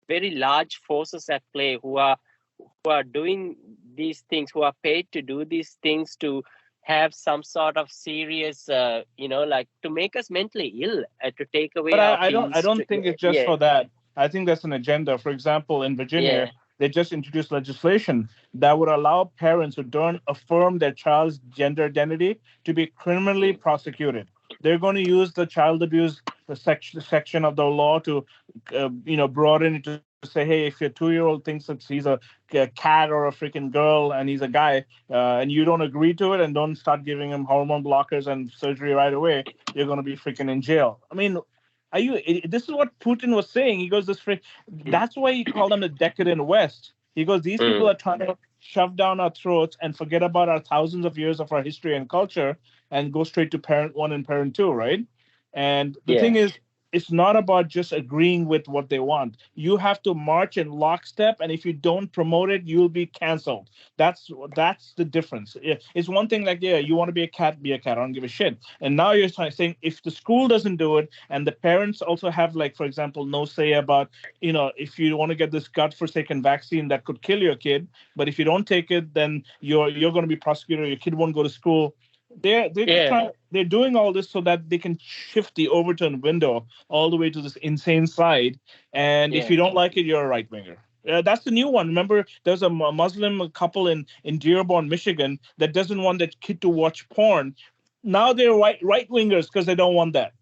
very large forces at play who are doing these things, who are paid to do these things, to have some sort of serious, like to make us mentally ill, to take away but our I don't think it's just for that. I think that's an agenda. For example, in Virginia, they just introduced legislation that would allow parents who don't affirm their child's gender identity to be criminally prosecuted. They're going to use the child abuse section of the law to, broaden it to say, hey, if your 2-year-old thinks that he's a cat or a freaking girl and he's a guy, and you don't agree to it and don't start giving him hormone blockers and surgery right away, you're going to be freaking in jail. I mean, this is what Putin was saying. He goes, that's why he called them the decadent West. He goes, these people are trying to shove down our throats and forget about our thousands of years of our history and culture and go straight to parent one and parent two, right? And the thing is, it's not about just agreeing with what they want. You have to march in lockstep, and if you don't promote it, you'll be canceled. That's the difference. It's one thing like, you want to be a cat, be a cat. I don't give a shit. And now you're saying if the school doesn't do it, and the parents also have, like, for example, no say about, if you want to get this godforsaken vaccine that could kill your kid, but if you don't take it, then you're going to be prosecuted. Your kid won't go to school. They're doing all this so that they can shift the Overton window all the way to this insane side. And if you don't like it, you're a right winger. That's the new one. Remember, there's a Muslim couple in Dearborn, Michigan, that doesn't want their kid to watch porn. Now they're right wingers because they don't want that.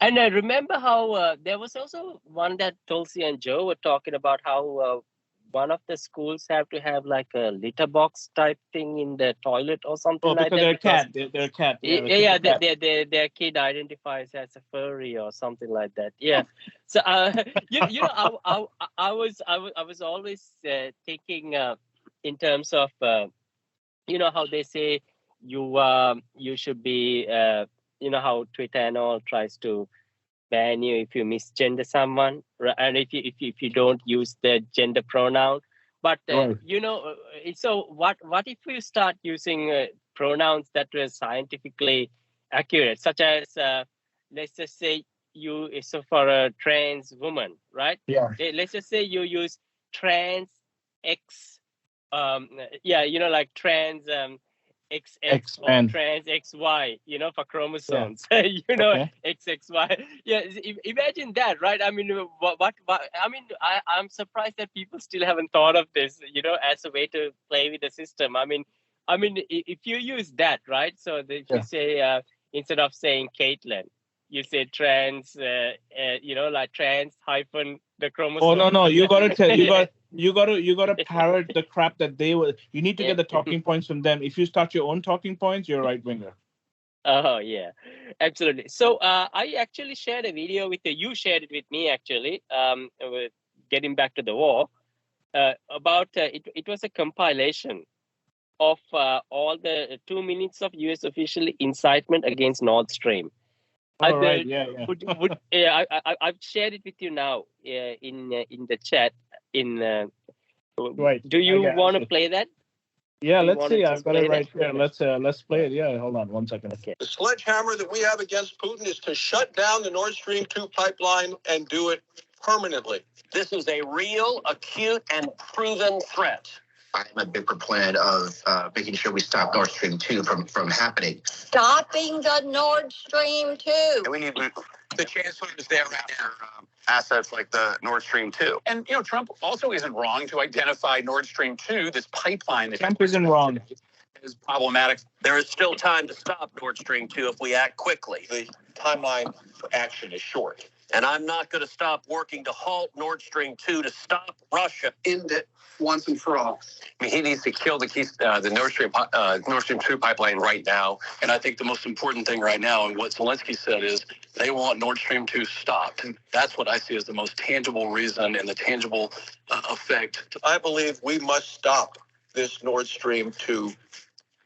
And I remember how there was also one that Tulsi and Joe were talking about how one of the schools have to have like a litter box type thing in the toilet or something like that. They're a cat. They're a cat. Yeah, their kid identifies as a furry or something like that. Yeah. So you know, I was always thinking in terms of you know how they say you should be you know how Twitter and all tries to ban you if you misgender someone, and if you don't use the gender pronoun. But you know, so what if we start using pronouns that were scientifically accurate, such as let's just say so for a trans woman, right? Yeah. Let's just say you use trans X, yeah, you know, like trans XX or trans XY, you know, for chromosomes, you know, XXY. Yeah, imagine that, right? I mean, what I mean, I'm surprised that people still haven't thought of this, you know, as a way to play with the system. I mean, if you use that, right? So if you say, instead of saying Caitlin, you say trans, you know, like trans hyphen the chromosome. Oh no, you gotta tell you gotta parrot the crap that they were. You need to get the talking points from them. If you start your own talking points, you're a right winger. Oh yeah, absolutely. So I actually shared a video with you. You shared it with me actually. With getting back to the war, about it was a compilation of all the 2 minutes of U.S. official incitement against Nord Stream. Right. I've shared it with you now in the chat. Right. Do you want to play that? Yeah, let's see. I've got it right here. Let's play it. Yeah, hold on 1 second. Okay. The sledgehammer that we have against Putin is to shut down the Nord Stream 2 pipeline and do it permanently. This is a real, acute, and proven threat. I'm a big proponent of making sure we stop Nord Stream 2 from happening. Stopping the Nord Stream 2. And we need the chancellor is there right now. Assets like the Nord Stream 2. And, you know, Trump also isn't wrong to identify Nord Stream 2, this pipeline that Trump isn't wrong. Is problematic. There is still time to stop Nord Stream 2 if we act quickly. The timeline for action is short. And I'm not going to stop working to halt Nord Stream 2 to stop Russia. End it once and for all. I mean, he needs to kill the Nord Stream 2 pipeline right now. And I think the most important thing right now, and what Zelensky said, is they want Nord Stream 2 stopped. And that's what I see as the most tangible reason and the tangible effect. I believe we must stop this Nord Stream 2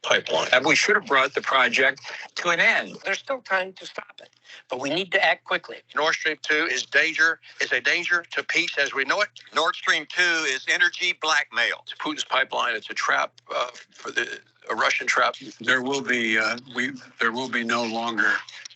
pipeline. And we should have brought the project to an end. There's still time to stop it, but we need to act quickly. Nord Stream 2 is a danger to peace as we know it. Nord Stream 2 is energy blackmail. It's Putin's pipeline. It's a trap for a Russian trap. There will be no longer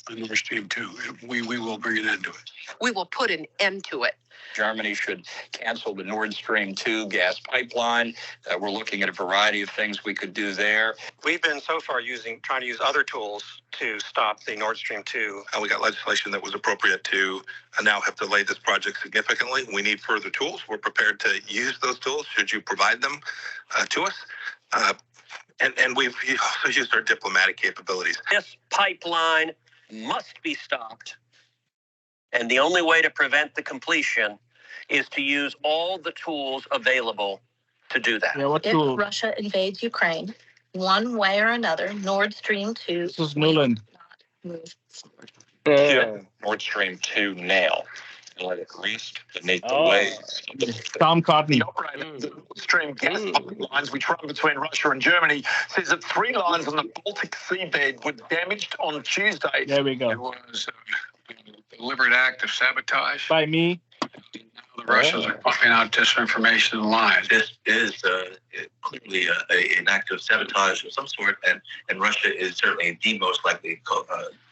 a Nord Stream 2. We will bring an end to it. We will put an end to it. Germany should cancel the Nord Stream 2 gas pipeline. We're looking at a variety of things we could do there. We've been so far trying to use other tools to stop the Nord Stream 2. And we got legislation that was appropriate to now have delayed this project significantly. We need further tools. We're prepared to use those tools should you provide them to us. And we've also used our diplomatic capabilities. This pipeline must be stopped. And the only way to prevent the completion is to use all the tools available to do that. Yeah, what if tool? Russia invades Ukraine, one way or another, Nord Stream 2 This is Newland. move. Nord Stream 2 now. And let it greased beneath the waves. Tom Cotton. The Nord Stream gas pipelines which run between Russia and Germany says that 3 lines on the Baltic seabed were damaged on Tuesday. There we go. It was a deliberate act of sabotage. By me. The Russians are pumping out disinformation and lies. This is clearly an act of sabotage of some sort, and Russia is certainly the most likely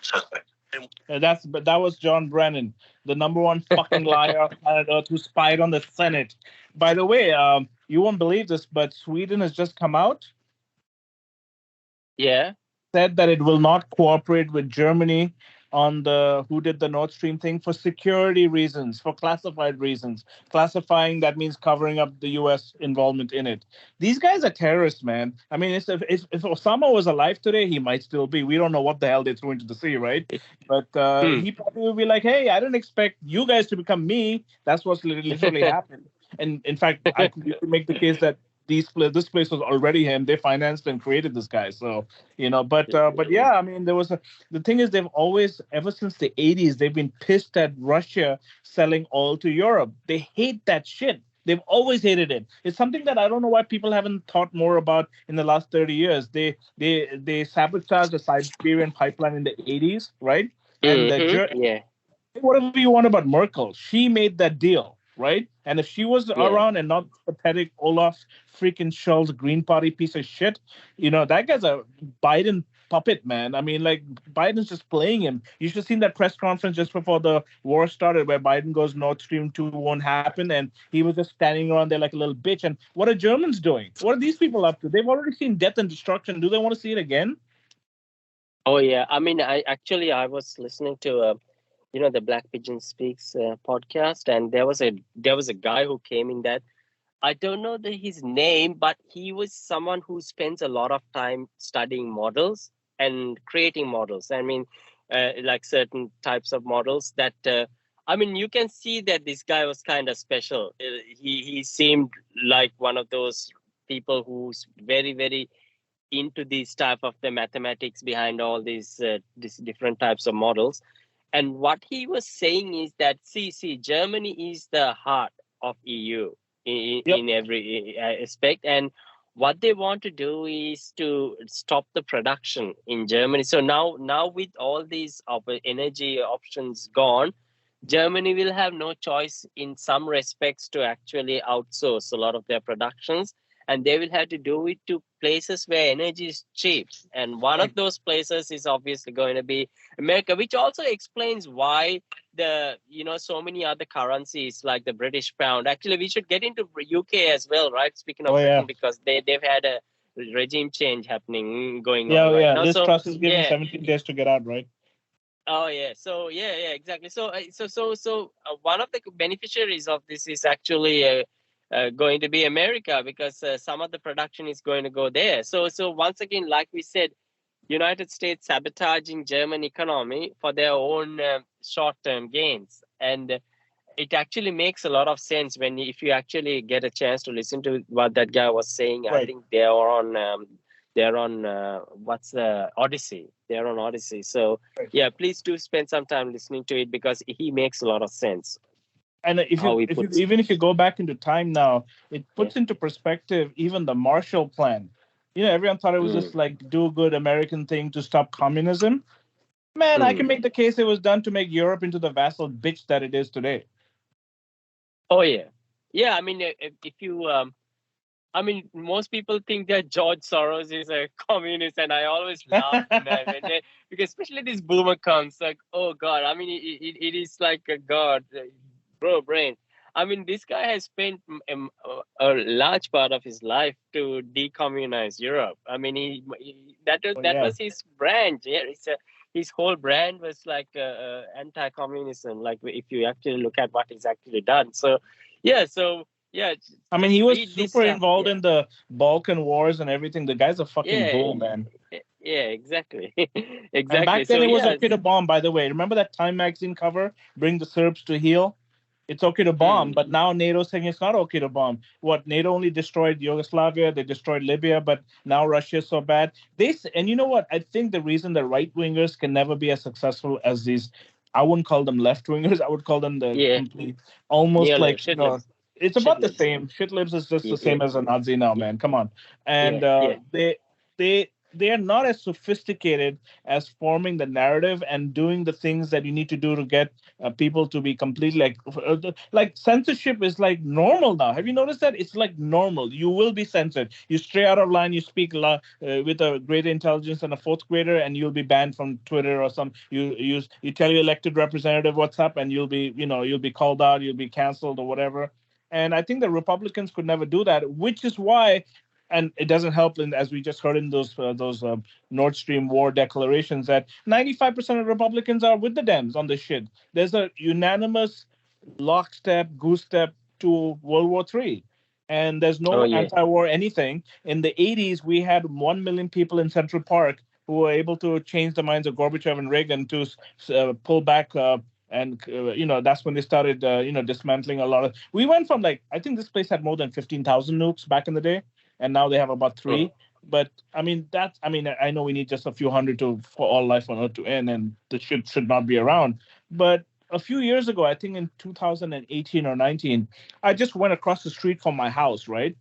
suspect. That was John Brennan, the number one fucking liar on planet Earth who spied on the Senate. By the way, you won't believe this, but Sweden has just come out. Yeah. Said that it will not cooperate with Germany on the who did the Nord Stream thing for security reasons, for classified reasons. Classifying, that means covering up the U.S. involvement in it. These guys are terrorists, man. I mean, if Osama was alive today, he might still be. We don't know what the hell they threw into the sea, right? But he probably would be like, hey, I didn't expect you guys to become me. That's what's literally happened. And in fact, I could make the case that this place was already him. They financed and created this guy. So, but yeah, I mean, the thing is, they've always, ever since the 80s, they've been pissed at Russia selling oil to Europe. They hate that shit. They've always hated it. It's something that I don't know why people haven't thought more about in the last 30 years. They sabotaged the Siberian pipeline in the 80s, right? And whatever you want about Merkel, she made that deal, right? And if she was around and not pathetic Olaf freaking Scholz Green Party piece of shit, that guy's a Biden puppet, man. I mean, like, Biden's just playing him. You should have seen that press conference just before the war started where Biden goes, Nord Stream 2 won't happen, and he was just standing around there like a little bitch. And what are Germans doing? What are these people up to? They've already seen death and destruction. Do they want to see it again? Oh, yeah. I mean, I was listening to the Black Pigeon Speaks podcast, and there was a guy who came in that, I don't know his name, but he was someone who spends a lot of time studying models and creating models. I mean, like certain types of models that, you can see that this guy was kind of special. He seemed like one of those people who's very, very into these type of the mathematics behind all these different types of models. And what he was saying is that, see, Germany is the heart of EU in every aspect. And what they want to do is to stop the production in Germany. So now with all these energy options gone, Germany will have no choice in some respects to actually outsource a lot of their productions. And they will have to do it to places where energy is cheap. And one of those places is obviously going to be America, which also explains why so many other currencies like the British pound. Actually, we should get into UK as well, right? Speaking of Britain, because they've had a regime change going on right now. Liz Truss is giving 17 days to get out, right? Oh yeah, so exactly. So one of the beneficiaries of this is actually going to be America, because some of the production is going to go there. So once again, like we said, United States sabotaging German economy for their own short-term gains, and it actually makes a lot of sense if you actually get a chance to listen to what that guy was saying. Right. I think they're on what's the Odyssey. They're on Odyssey. So yeah, please do spend some time listening to it, because he makes a lot of sense. And even if you go back into time now, it puts into perspective even the Marshall Plan. Everyone thought it was just like do good American thing to stop communism. Man, I can make the case it was done to make Europe into the vassal bitch that it is today. Oh yeah, yeah. I mean, if you, most people think that George Soros is a communist, and I always laugh when because especially this boomer comes like, oh God. I mean, it is like a God. Bro, brain. I mean, this guy has spent a large part of his life to decommunize Europe. I mean, that was his brand. Yeah, his whole brand was like anti-communism. Like if you actually look at what he's actually done. So, yeah. I mean, he was super involved in the Balkan wars and everything. The guy's a fucking bull, man. Yeah, exactly. Exactly. And back then, it was okay to bomb. By the way, remember that Time magazine cover? Bring the Serbs to heel. It's okay to bomb, but now NATO's saying it's not okay to bomb. What, NATO only destroyed Yugoslavia, they destroyed Libya, but now Russia is so bad. And you know what? I think the reason the right-wingers can never be as successful as these, I wouldn't call them left-wingers, I would call them the complete, almost like, it's about the same. Shitlibs is just the same as a Nazi now, man. Come on. And they are not as sophisticated as forming the narrative and doing the things that you need to do to get people to be completely like censorship is like normal now. Have you noticed that? It's like normal. You will be censored. You stray out of line. You speak with a greater intelligence than a fourth grader, and you'll be banned from Twitter or some. You tell your elected representative what's up, and you'll be called out. You'll be canceled or whatever. And I think the Republicans could never do that, which is why and it doesn't help, as we just heard in those Nord Stream war declarations, that 95% of Republicans are with the Dems on this shit. There's a unanimous lockstep, goose step to World War III. And there's no anti-war anything. In the 80s, we had 1 million people in Central Park who were able to change the minds of Gorbachev and Reagan to pull back. That's when they started, dismantling a lot of. We went from I think this place had more than 15,000 nukes back in the day, and now they have about 3. But I know we need just a few hundred for all life on Earth to end, and the shit should not be around. But a few years ago, I think in 2018 or 19, I just went across the street from my house, right?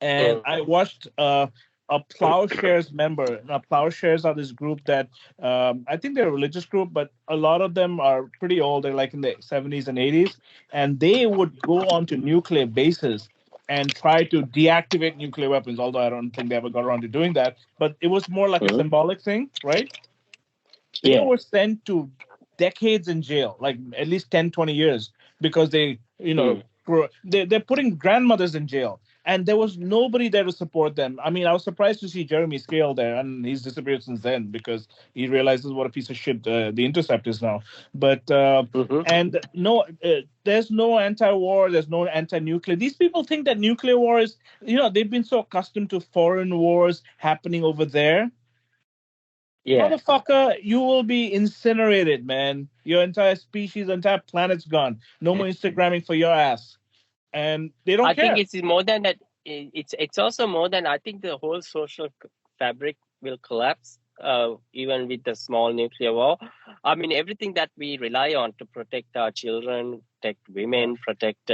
And I watched a Plowshares member. Now, Plowshares are this group that I think they're a religious group, but a lot of them are pretty old. They're in the 70s and 80s. And they would go onto nuclear bases and try to deactivate nuclear weapons, although I don't think they ever got around to doing that. But it was more like a symbolic thing, right? They were sent to decades in jail, at least 10, 20 years, because they're putting grandmothers in jail. And there was nobody there to support them. I mean, I was surprised to see Jeremy Scale there, and he's disappeared since then because he realizes what a piece of shit The Intercept is now. But and no, there's no anti-war, there's no anti-nuclear. These people think that nuclear war is, they've been so accustomed to foreign wars happening over there. Yeah. Motherfucker, you will be incinerated, man. Your entire species, entire planet's gone. No more Instagramming for your ass. And they don't care. I think it's more than that. It's also more than, I think the whole social fabric will collapse, even with the small nuclear war. I mean, everything that we rely on to protect our children, protect women, protect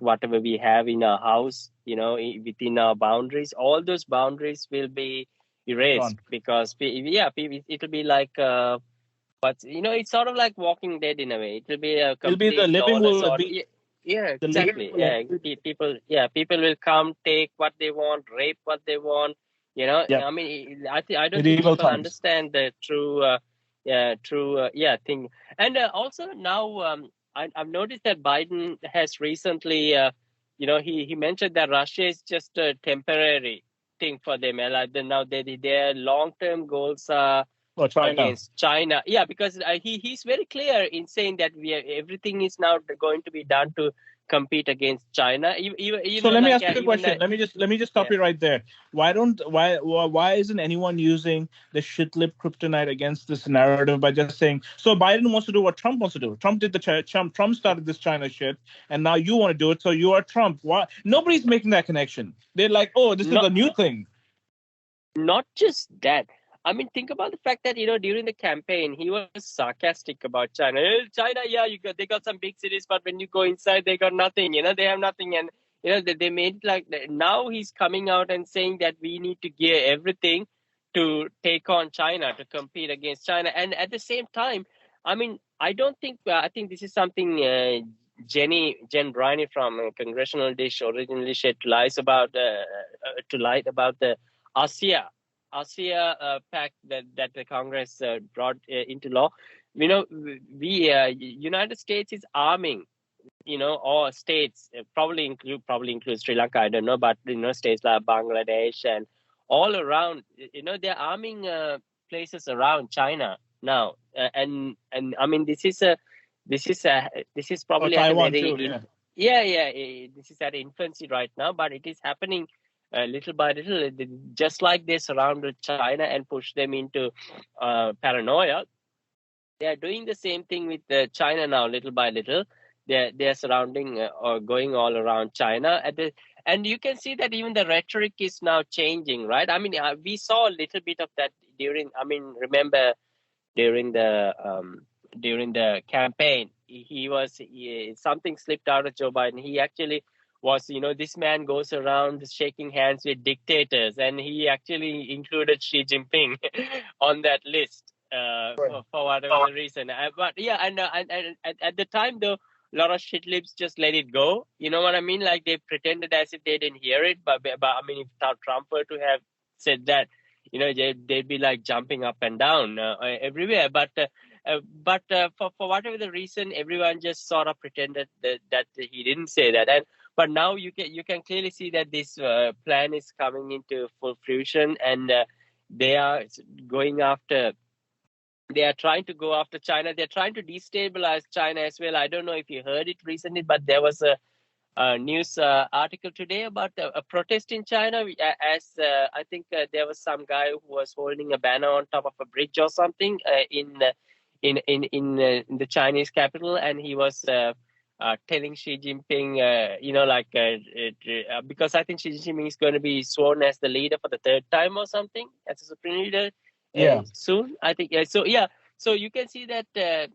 whatever we have in our house, within our boundaries, all those boundaries will be erased because, it'll be like, but, it's sort of like Walking Dead in a way. It'll be a complete the living will be. Yeah, exactly. People will come, take what they want, rape what they want. I mean, I don't think people understand the true thing. And also now, I've noticed that Biden has recently, he mentioned that Russia is just a temporary thing for them. Now their long-term goals are against China. Yeah, because he's very clear in saying that everything is now going to be done to compete against China. So let me ask you a question. Let me just stop you right there. Why isn't anyone using the shit-lip kryptonite against this narrative by just saying, so Biden wants to do what Trump wants to do? Trump did Trump started this China shit, and now you want to do it, so you are Trump. Why? Nobody's making that connection. They're like, oh, this is a new thing. Not just that. I mean, think about the fact that, during the campaign, he was sarcastic about China. China, they got some big cities, but when you go inside, they got nothing. They have nothing. And, they made now he's coming out and saying that we need to gear everything to take on China, to compete against China. And at the same time, I mean, I think this is something Jen Briney from Congressional Dish originally shed light about the ASEA pact that the Congress brought into law. United States is arming, all states, probably include Sri Lanka, I don't know, but states like Bangladesh and all around, they're arming places around China now, and I mean this is probably Taiwan too, this is at infancy right now, but it is happening. Little by little, just like they surrounded China and pushed them into paranoia, they are doing the same thing with China now. Little by little, they are surrounding or going all around China. And you can see that even the rhetoric is now changing, right? I mean, we saw a little bit of that remember during the campaign, something slipped out of Joe Biden. He actually was, this man goes around shaking hands with dictators, and he actually included Xi Jinping on that list for whatever reason. But yeah, and at the time, though, a lot of shit lips just let it go. You know what I mean? Like they pretended as if they didn't hear it. But I mean, if Trump were to have said that, they'd be like jumping up and down everywhere. But for whatever the reason, everyone just sort of pretended that he didn't say that. And But now you can clearly see that this plan is coming into full fruition, and they are going after. They are trying to go after China. They're trying to destabilize China as well. I don't know if you heard it recently, but there was a news article today about a protest in China. As I think there was some guy who was holding a banner on top of a bridge or something in the Chinese capital, and he was telling Xi Jinping, because I think Xi Jinping is going to be sworn as the leader for the third time or something, as a supreme leader soon. I think So you can see that a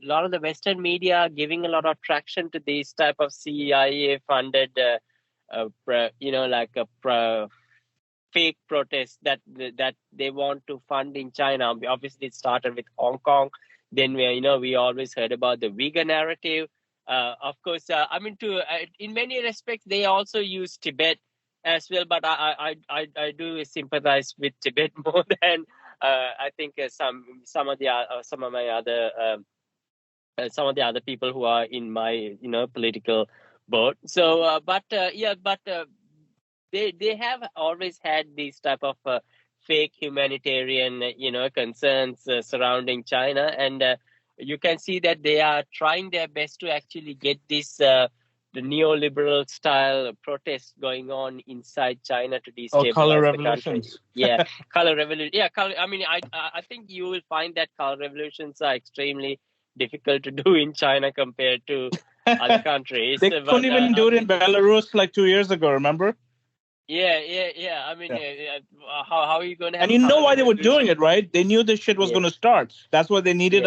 lot of the Western media are giving a lot of traction to these type of CIA-funded, fake protests that they want to fund in China. Obviously, it started with Hong Kong. Then we always heard about the Uyghur narrative. Of course, in many respects, they also use Tibet as well. But I do sympathize with Tibet more than I think some of the other people who are in my political boat. So, they have always had these type of fake humanitarian concerns surrounding China, and you can see that they are trying their best to actually get this the neoliberal style protests going on inside China to destabilize color the revolutions. country. Yeah, color revolution. Yeah, color. I mean, I think you will find that color revolutions are extremely difficult to do in China compared to other countries. They couldn't even do it in Belarus like 2 years ago. Remember? Yeah. I mean, how are you going to have? And you know why they were doing it, right? They knew this shit was going to start. That's why they needed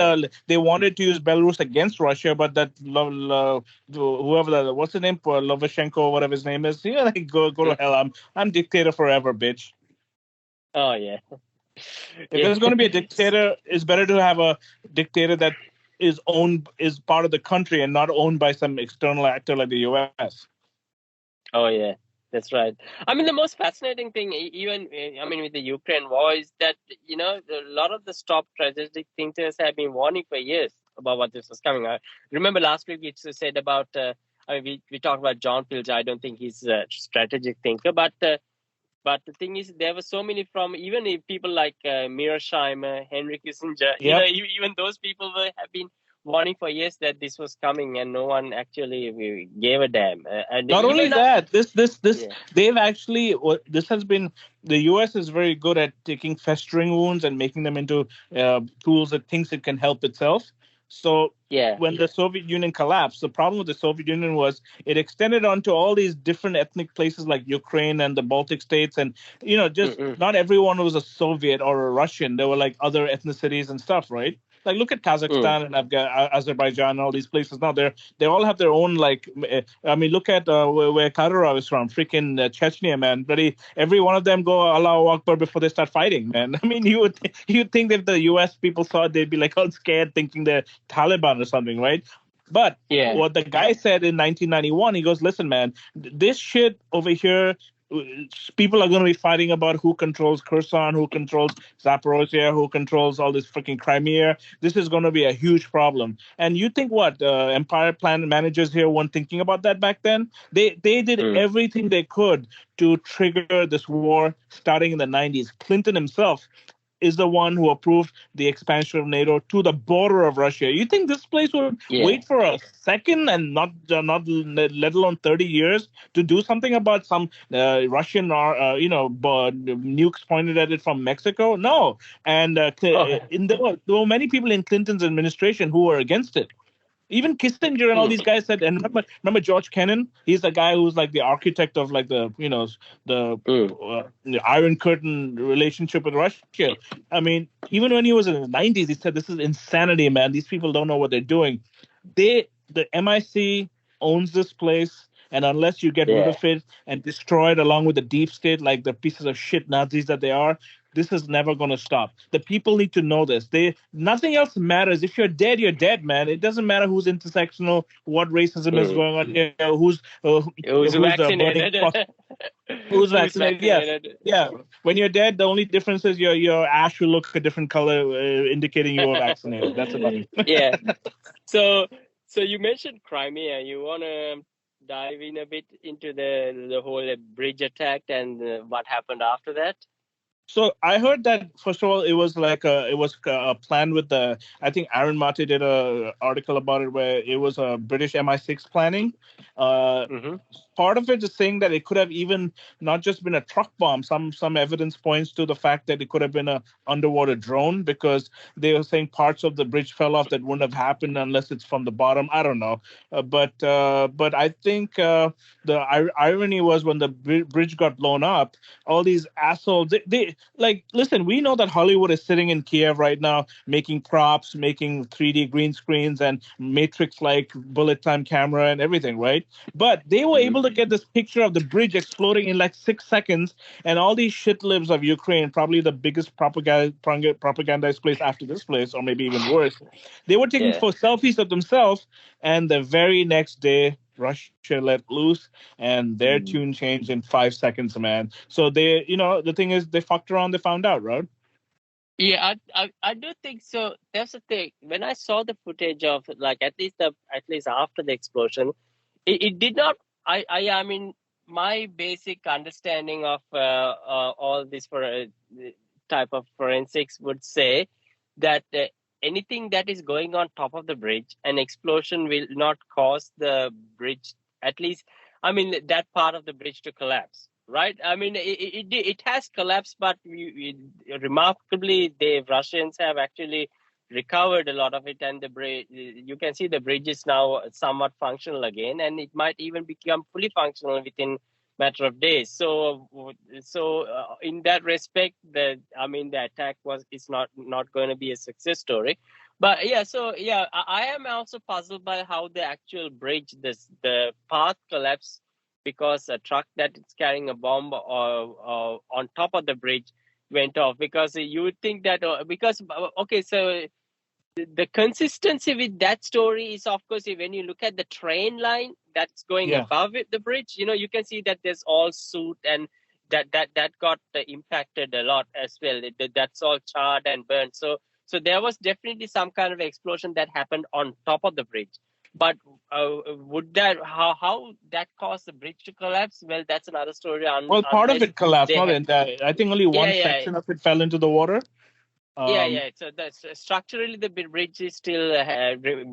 they wanted to use Belarus against Russia, but that whoever what's the name for Lovashenko or whatever his name is, go to hell. I'm dictator forever, bitch. Oh yeah. If there's going to be a dictator, it's better to have a dictator that is part of the country and not owned by some external actor like the U.S. Oh yeah. That's right. I mean, the most fascinating thing, even with the Ukraine war, is that a lot of the top strategic thinkers have been warning for years about what this was coming. I remember last week we said about. We talked about John Pilger. I don't think he's a strategic thinker, but the thing is, there were so many from even people like Mearsheimer, Henry Kissinger. Yep. Even those people have been warning for years that this was coming, and no one actually gave a damn. And not only that, they've actually this has been the U.S. is very good at taking festering wounds and making them into tools that thinks it can help itself. So when the Soviet Union collapsed, the problem with the Soviet Union was it extended onto all these different ethnic places like Ukraine and the Baltic states. And, not everyone was a Soviet or a Russian. There were like other ethnicities and stuff, right? Like look at Kazakhstan and Azerbaijan and all these places. Now they all have their own look at where Kadyrov is from, freaking Chechnya, man. Bloody every one of them go Allahu Akbar before they start fighting, man. I mean, you'd think that if the U.S. people saw it, they'd be like all scared, thinking they're Taliban or something, right? But what the guy said in 1991, he goes, "Listen, man, this shit over here." People are going to be fighting about who controls Kherson, who controls Zaporozhye, who controls all this freaking Crimea. This is going to be a huge problem. And you think what? Empire Planet managers here weren't thinking about that back then? They did everything they could to trigger this war starting in the 90s. Clinton himself is the one who approved the expansion of NATO to the border of Russia. You think this place would wait for a second and not let alone 30 years to do something about some Russian nukes pointed at it from Mexico? No. And there were many people in Clinton's administration who were against it. Even Kissinger and all these guys said, and remember George Kennan? He's the guy who's like the architect of like the Iron Curtain relationship with Russia. I mean, even when he was in the 90s, he said, this is insanity, man. These people don't know what they're doing. The MIC owns this place. And unless you get rid of it and destroy it along with the deep state, like the pieces of shit Nazis that they are, this is never going to stop. The people need to know this. Nothing else matters. If you're dead, man. It doesn't matter who's intersectional, what racism is going on here, who's vaccinated. Who's vaccinated? Yeah. When you're dead, the only difference is your ash will look a different color, indicating you were vaccinated. That's about it. Yeah. So you mentioned Crimea. You want to dive in a bit into the whole bridge attack and what happened after that? So I heard that first of all, it was a plan with the. I think Aaron Mate did a article about it where it was a British MI6 planning. Uh, Mm-hmm. Part of it is saying that it could have even not just been a truck bomb. Some evidence points to the fact that it could have been a underwater drone because they were saying parts of the bridge fell off that wouldn't have happened unless it's from the bottom. I don't know, but I think the irony was when the bridge got blown up, all these assholes. They like listen. We know that Hollywood is sitting in Kiev right now, making props, making 3D green screens and Matrix like bullet time camera and everything, right? But they were able to get this picture of the bridge exploding in like 6 seconds, and all these shit libs of Ukraine, probably the biggest propagandized place after this place, or maybe even worse. They were taking selfies of themselves, and the very next day, Russia let loose, and their tune changed in 5 seconds, man. So they, the thing is, they fucked around, they found out, right? Yeah, I do think so. That's the thing. When I saw the footage of like at least after the explosion, it did not. I mean, my basic understanding of all this type of forensics would say that anything that is going on top of the bridge, an explosion will not cause the bridge. At least, I mean, that part of the bridge to collapse. Right. I mean, it has collapsed, but remarkably, the Russians have actually recovered a lot of it, and the bridge. You can see the bridge is now somewhat functional again, and it might even become fully functional within a matter of days. So in that respect, the attack is not going to be a success story. But yeah, so yeah, I am also puzzled by how the actual bridge, the path collapsed because a truck that is carrying a bomb on top of the bridge went off. Because you would think that so the consistency with that story is, of course, when you look at the train line that's going above the bridge, you can see that there's all soot and that got impacted a lot as well. That's all charred and burned. So there was definitely some kind of explosion that happened on top of the bridge. But would that how that caused the bridge to collapse? Well, that's another story. Well, part of it collapsed, not entire. I think only one section of it fell into the water. So that's structurally the bridge is still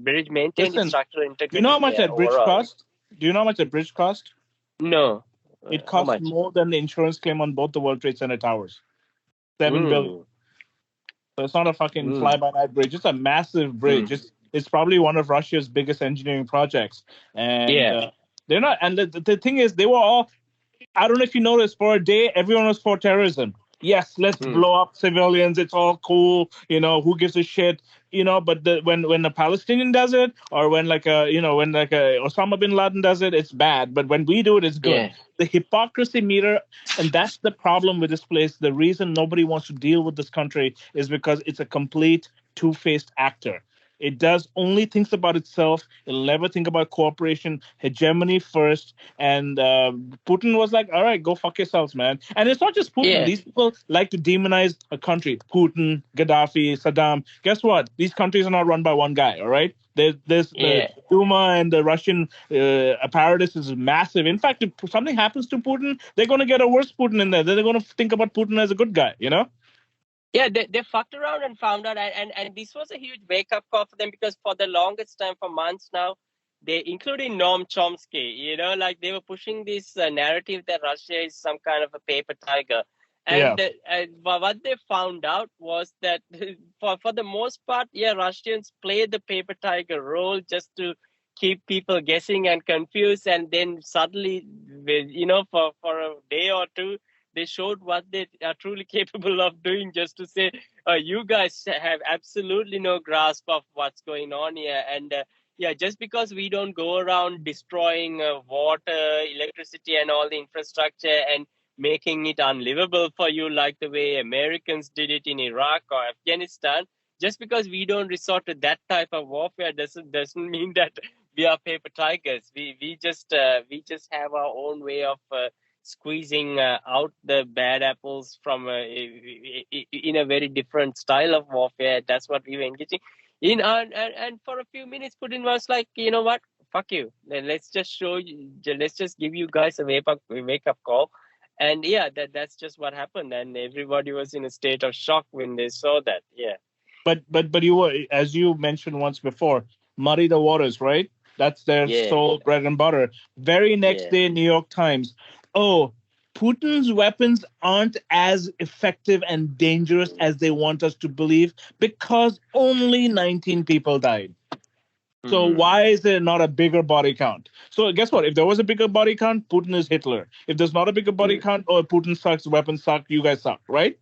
bridge maintained. Listen, Structural integrity. You know how much that bridge cost? Do you know how much that bridge cost? No. It cost more than the insurance claim on both the World Trade Center towers. $7 billion. So it's not a fucking fly-by-night bridge. It's a massive bridge. It's probably one of Russia's biggest engineering projects. And they're not. And the thing is, they were all. I don't know if you noticed. For a day, everyone was for terrorism. Yes, let's blow up civilians. It's all cool. Who gives a shit? But when a Palestinian does it, or when Osama bin Laden does it, it's bad. But when we do it, it's good. Yeah. The hypocrisy meter, and that's the problem with this place. The reason nobody wants to deal with this country is because it's a complete two-faced actor. It does only thinks about itself. It'll never think about cooperation, hegemony first. And Putin was like, all right, go fuck yourselves, man. And it's not just Putin. Yeah. These people like to demonize a country. Putin, Gaddafi, Saddam. Guess what? These countries are not run by one guy, all right? There's the Duma and the Russian apparatus is massive. In fact, if something happens to Putin, they're going to get a worse Putin in there. They're going to think about Putin as a good guy, Yeah, they fucked around and found out, and this was a huge wake-up call for them, because for the longest time, for months now, they, including Noam Chomsky, they were pushing this narrative that Russia is some kind of a paper tiger. And what they found out was that for the most part, Russians play the paper tiger role just to keep people guessing and confused, and then suddenly, for a day or two, they showed what they are truly capable of doing, just to say, you guys have absolutely no grasp of what's going on here. And just because we don't go around destroying water, electricity, and all the infrastructure and making it unlivable for you like the way Americans did it in Iraq or Afghanistan, just because we don't resort to that type of warfare doesn't mean that we are paper tigers. We just have our own way of squeezing out the bad apples from in a very different style of warfare. That's what we were engaging in. And for a few minutes, Putin was like, you know what? fuck you. Let's just show you. Let's just give you guys a wake up call. And yeah, that's just what happened. And everybody was in a state of shock when they saw that. Yeah. But you were, as you mentioned once before, muddy the waters, right? That's their sole bread and butter. Very next day, New York Times. Oh, Putin's weapons aren't as effective and dangerous as they want us to believe because only 19 people died. So why is there not a bigger body count? So guess what? If there was a bigger body count, Putin is Hitler. If there's not a bigger body count, oh, Putin sucks, weapons suck, you guys suck, right?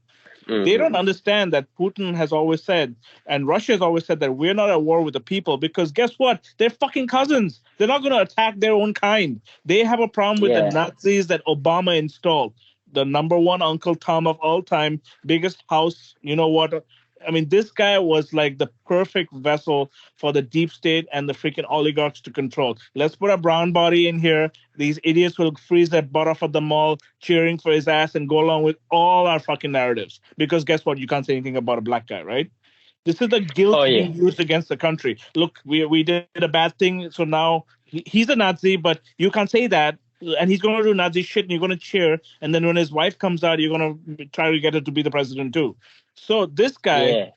They don't understand that Putin has always said, and Russia has always said, that we're not at war with the people because guess what? They're fucking cousins. They're not going to attack their own kind. They have a problem with the Nazis that Obama installed. The number one Uncle Tom of all time, biggest house, you know what? I mean, this guy was like the perfect vessel for the deep state and the freaking oligarchs to control. Let's put a brown body in here. These idiots will freeze their butt off at the mall, cheering for his ass and go along with all our fucking narratives. Because guess what? You can't say anything about a black guy, right? This is the guilt being used against the country. Look, we did a bad thing, so now he's a Nazi, but you can't say that. And he's going to do Nazi shit, and you're going to cheer. And then when his wife comes out, you're going to try to get her to be the president too. So this guy,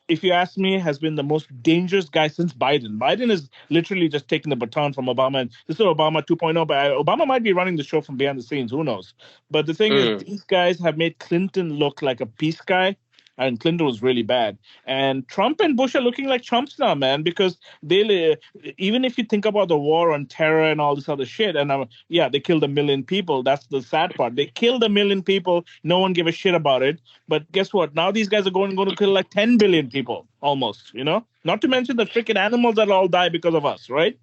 if you ask me, has been the most dangerous guy since Biden. Biden is literally just taking the baton from Obama. And this is Obama 2.0, but Obama might be running the show from behind the scenes. Who knows? But the thing is, these guys have made Clinton look like a peace guy. And Clinton was really bad. And Trump and Bush are looking like chumps now, man, because they, even if you think about the war on terror and all this other shit, and they killed 1 million people. That's the sad part. They killed 1 million people. No one gave a shit about it. But guess what? Now these guys are going to kill like 10 billion people almost, you know? Not to mention the freaking animals that all die because of us, right?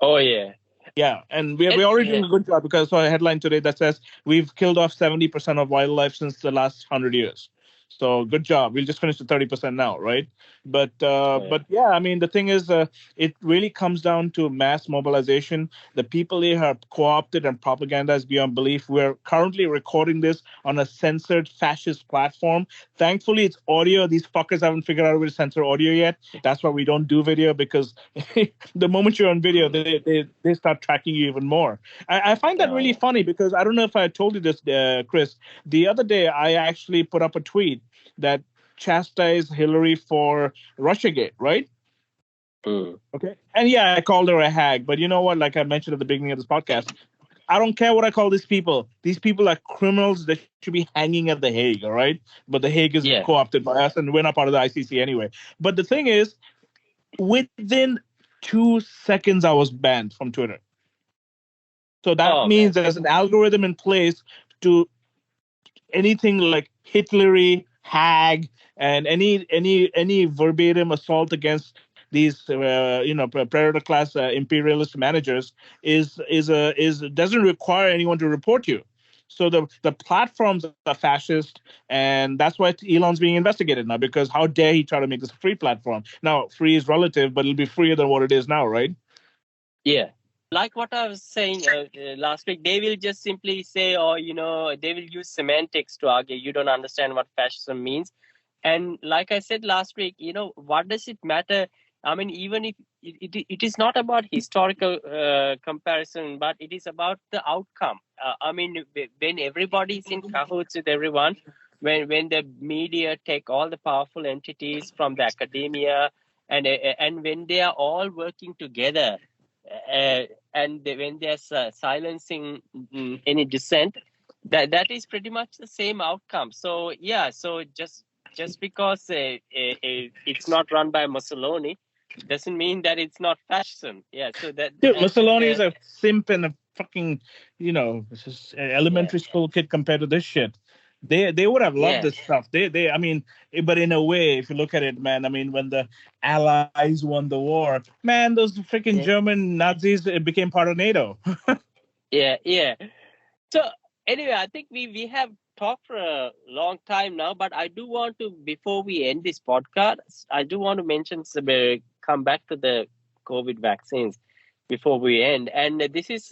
Oh, yeah. Yeah, and we're already doing a good job because I saw a headline today that says we've killed off 70% of wildlife since the last 100 years. So good job. We'll just finish the 30% now, right? But yeah, I mean, the thing is, it really comes down to mass mobilization. The people here are co-opted and propagandized beyond belief. We're currently recording this on a censored fascist platform. Thankfully, it's audio. These fuckers haven't figured out a way to censor audio yet. That's why we don't do video, because the moment you're on video, they start tracking you even more. I find that really funny because I don't know if I told you this, Chris. The other day, I actually put up a tweet that chastised Hillary for Russiagate, right? Okay. And yeah, I called her a hag. But you know what? Like I mentioned at the beginning of this podcast, I don't care what I call these people. These people are criminals that should be hanging at The Hague, all right? But The Hague is co-opted by us, and we're not part of the ICC anyway. But the thing is, within 2 seconds, I was banned from Twitter. So that means there's an algorithm in place to anything like Hitlery, hag, and any verbatim assault against these predator class imperialist managers doesn't require anyone to report you. So the platforms are fascist, and that's why Elon's being investigated now, because how dare he try to make this a free platform? Now, free is relative, but it'll be freer than what it is now, right? Yeah. Like what I was saying last week, they will just simply say, they will use semantics to argue you don't understand what fascism means. And like I said last week, what does it matter? I mean, even if it is not about historical comparison, but it is about the outcome. I mean, when everybody is in cahoots with everyone, when the media take all the powerful entities from the academia, and when they are all working together, and when there's silencing any dissent, that is pretty much the same outcome. So yeah, so just because it's not run by Mussolini doesn't mean that it's not fascism. Yeah, so dude, Mussolini is a simp and a fucking just elementary school kid compared to this shit. They would have loved this stuff. I mean, but in a way, if you look at it, man, I mean, when the Allies won the war, man, those freaking German Nazis became part of NATO. Yeah. So anyway, I think we have talked for a long time now, but I do want to, before we end this podcast, I do want to mention, come back to the COVID vaccines before we end. And this is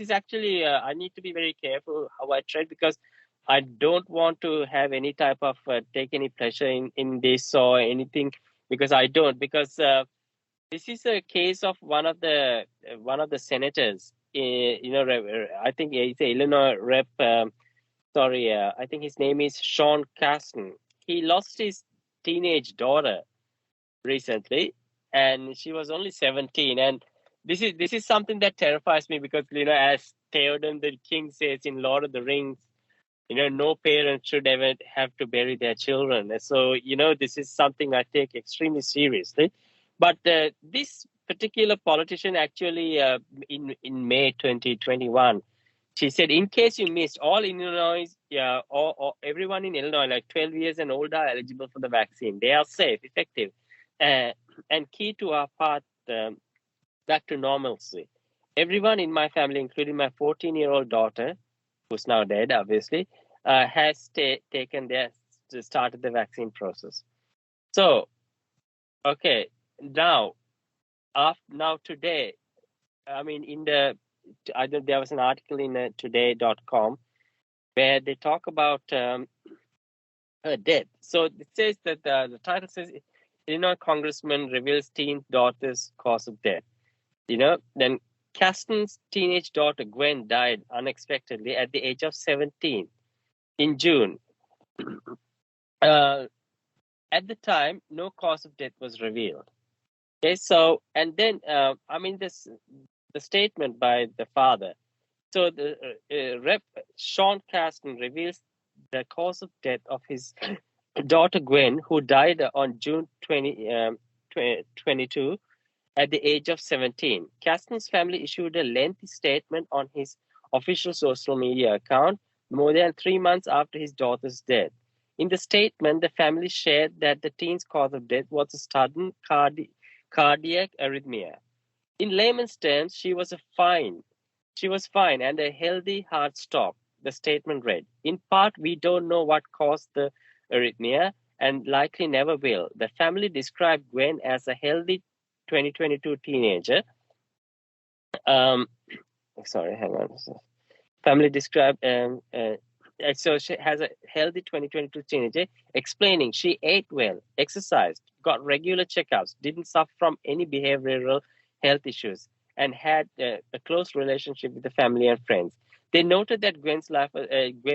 actually, I need to be very careful how I tread, because I don't want to have any type of take any pleasure in this or anything, because I don't. Because this is a case of one of the senators. I think he's a Illinois rep. I think his name is Sean Casten. He lost his teenage daughter recently, and she was only 17. And this is something that terrifies me because, as Theoden the King says in Lord of the Rings, no parent should ever have to bury their children. So, this is something I take extremely seriously. But this particular politician actually, in May 2021, she said, in case you missed, all Illinois, or everyone in Illinois, like 12 years and older, are eligible for the vaccine. They are safe, effective, and key to our path back to normalcy. Everyone in my family, including my 14-year-old daughter, who's now dead, obviously, has started the vaccine process. So, okay, now today, there was an article in today.com where they talk about her death. So it says that the title says, Illinois congressman reveals teen daughter's cause of death. Then Casten's teenage daughter Gwen died unexpectedly at the age of 17 in June. At the time, no cause of death was revealed. Okay, so, and then, the statement by the father. So the Rep. Sean Casten reveals the cause of death of his daughter Gwen, who died on June 2022 at the age of 17. Casten's family issued a lengthy statement on his official social media account more than 3 months after his daughter's death. In the statement, the family shared that the teen's cause of death was a sudden cardiac arrhythmia. In layman's terms, she was fine and a healthy heart stopped, the statement read. In part, we don't know what caused the arrhythmia and likely never will. The family described Gwen as a healthy 2022 teenager. Family described, so she has a healthy 2022 teenager, explaining she ate well, exercised, got regular checkups, didn't suffer from any behavioral health issues, and had a close relationship with the family and friends. They noted that Gwen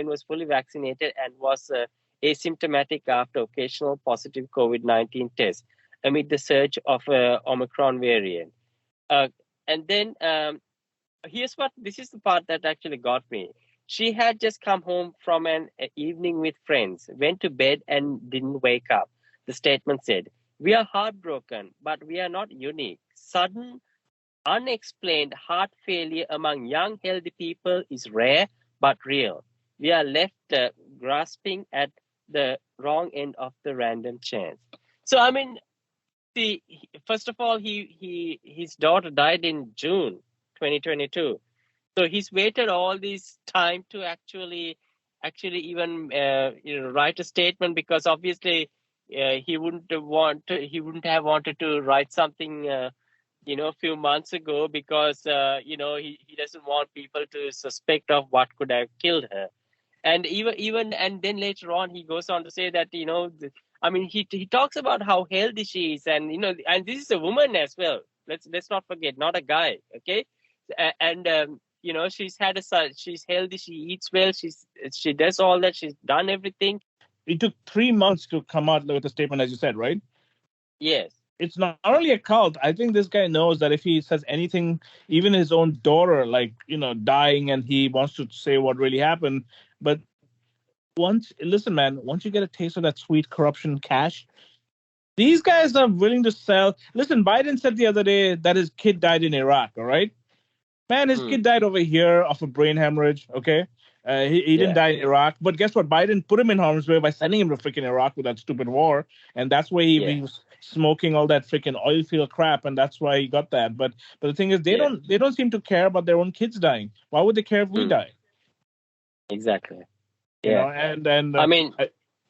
was fully vaccinated and was asymptomatic after occasional positive COVID-19 tests amid the surge of Omicron variant. And then this is the part that actually got me. She had just come home from an evening with friends, went to bed and didn't wake up. The statement said, "We are heartbroken, but we are not unique. Sudden, unexplained heart failure among young, healthy people is rare but real. We are left grasping at the wrong end of the random chance." So, first of all, his daughter died in June 2022. So he's waited all this time to actually even write a statement, because obviously he wouldn't have wanted to write something a few months ago, because he doesn't want people to suspect of what could have killed her. And even and then later on he goes on to say that he talks about how healthy she is, and and this is a woman as well. Let's not forget, not a guy. Okay, and she's had a son. She's healthy. She eats well. She does all that. She's done everything. It took 3 months to come out with a statement, as you said, right? Yes. It's not only a cult. I think this guy knows that if he says anything, even his own daughter, dying, and he wants to say what really happened. But once you get a taste of that sweet corruption cash, these guys are willing to sell. Listen, Biden said the other day that his kid died in Iraq, all right? Man, his kid died over here of a brain hemorrhage, okay? He didn't die in Iraq. But guess what? Biden put him in harm's way by sending him to freaking Iraq with that stupid war. And that's why he was smoking all that freaking oil field crap. And that's why he got that. But the thing is, they don't seem to care about their own kids dying. Why would they care if we die? Exactly. Yeah.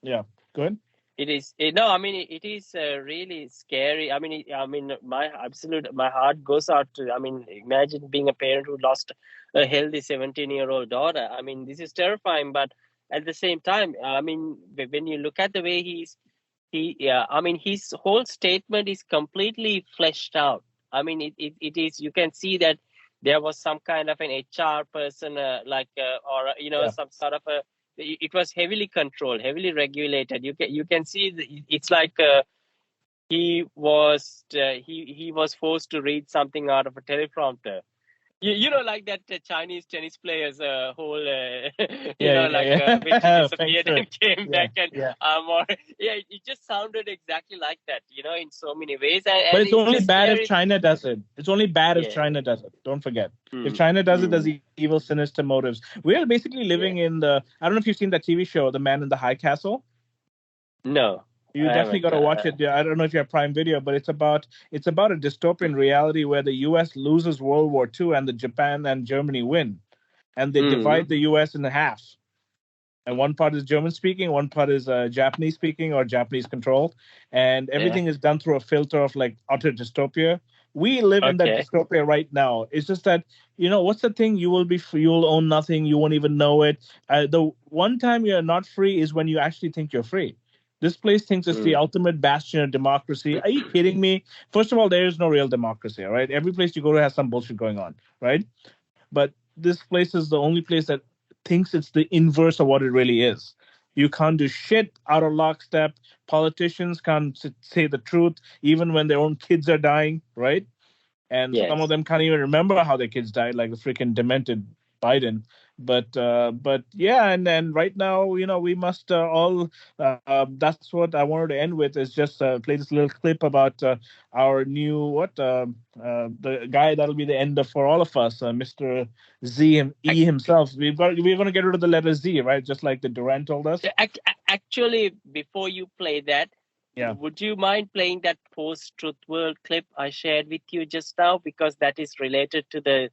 Yeah, go ahead. It is it is really scary. My heart goes out to, imagine being a parent who lost a healthy 17-year-old daughter. This is terrifying, but at the same time, when you look at the way he's I mean, his whole statement is completely fleshed out. I mean, it is, you can see that there was some kind of an HR person, some sort of it was heavily controlled, heavily regulated. You can see it's like he was forced to read something out of a teleprompter. Like that Chinese tennis players whole, which disappeared and came back, and it just sounded exactly like that, in so many ways. But it's only bad if China does it. It's only bad if China does it. Don't forget. If China does it, there's evil, sinister motives. We are basically living in I don't know if you've seen that TV show, The Man in the High Castle. No. You definitely got to watch it. I don't know if you have Prime Video, but it's about a dystopian reality where the U.S. loses World War II and the Japan and Germany win, and they divide the U.S. in half. And one part is German speaking, one part is Japanese speaking or Japanese controlled, and everything is done through a filter of like utter dystopia. We live in that dystopia right now. It's just that, what's the thing? You will be free, you'll own nothing, you won't even know it. The one time you're not free is when you actually think you're free. This place thinks it's the ultimate bastion of democracy. Are you kidding me? First of all, there is no real democracy, all right? Every place you go to has some bullshit going on, right? But this place is the only place that thinks it's the inverse of what it really is. You can't do shit out of lockstep. Politicians can't say the truth, even when their own kids are dying, right? And some of them can't even remember how their kids died, like the freaking demented Biden. But yeah, and then right now, we must all. That's what I wanted to end with, is just play this little clip about our new the guy that'll be the end for all of us, Mr. E himself. We're going to get rid of the letter Z, right? Just like the Durant told us. Actually, before you play that, would you mind playing that post-truth world clip I shared with you just now, because that is related to the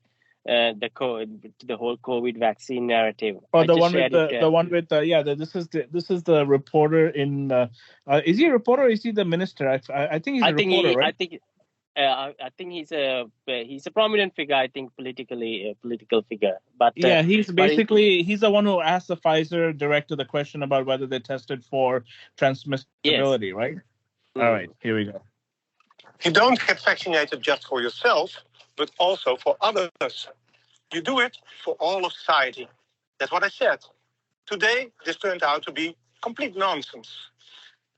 whole COVID vaccine narrative. Oh, the one with this is the reporter in. Is he a reporter or is he the minister? I think he's a reporter, right? I think he's a prominent figure. I think political figure. But he's the one who asked the Pfizer director the question about whether they tested for transmissibility, right? All right, here we go. You don't get vaccinated just for yourself, but also for others. You do it for all of society. That's what I said. Today, this turned out to be complete nonsense.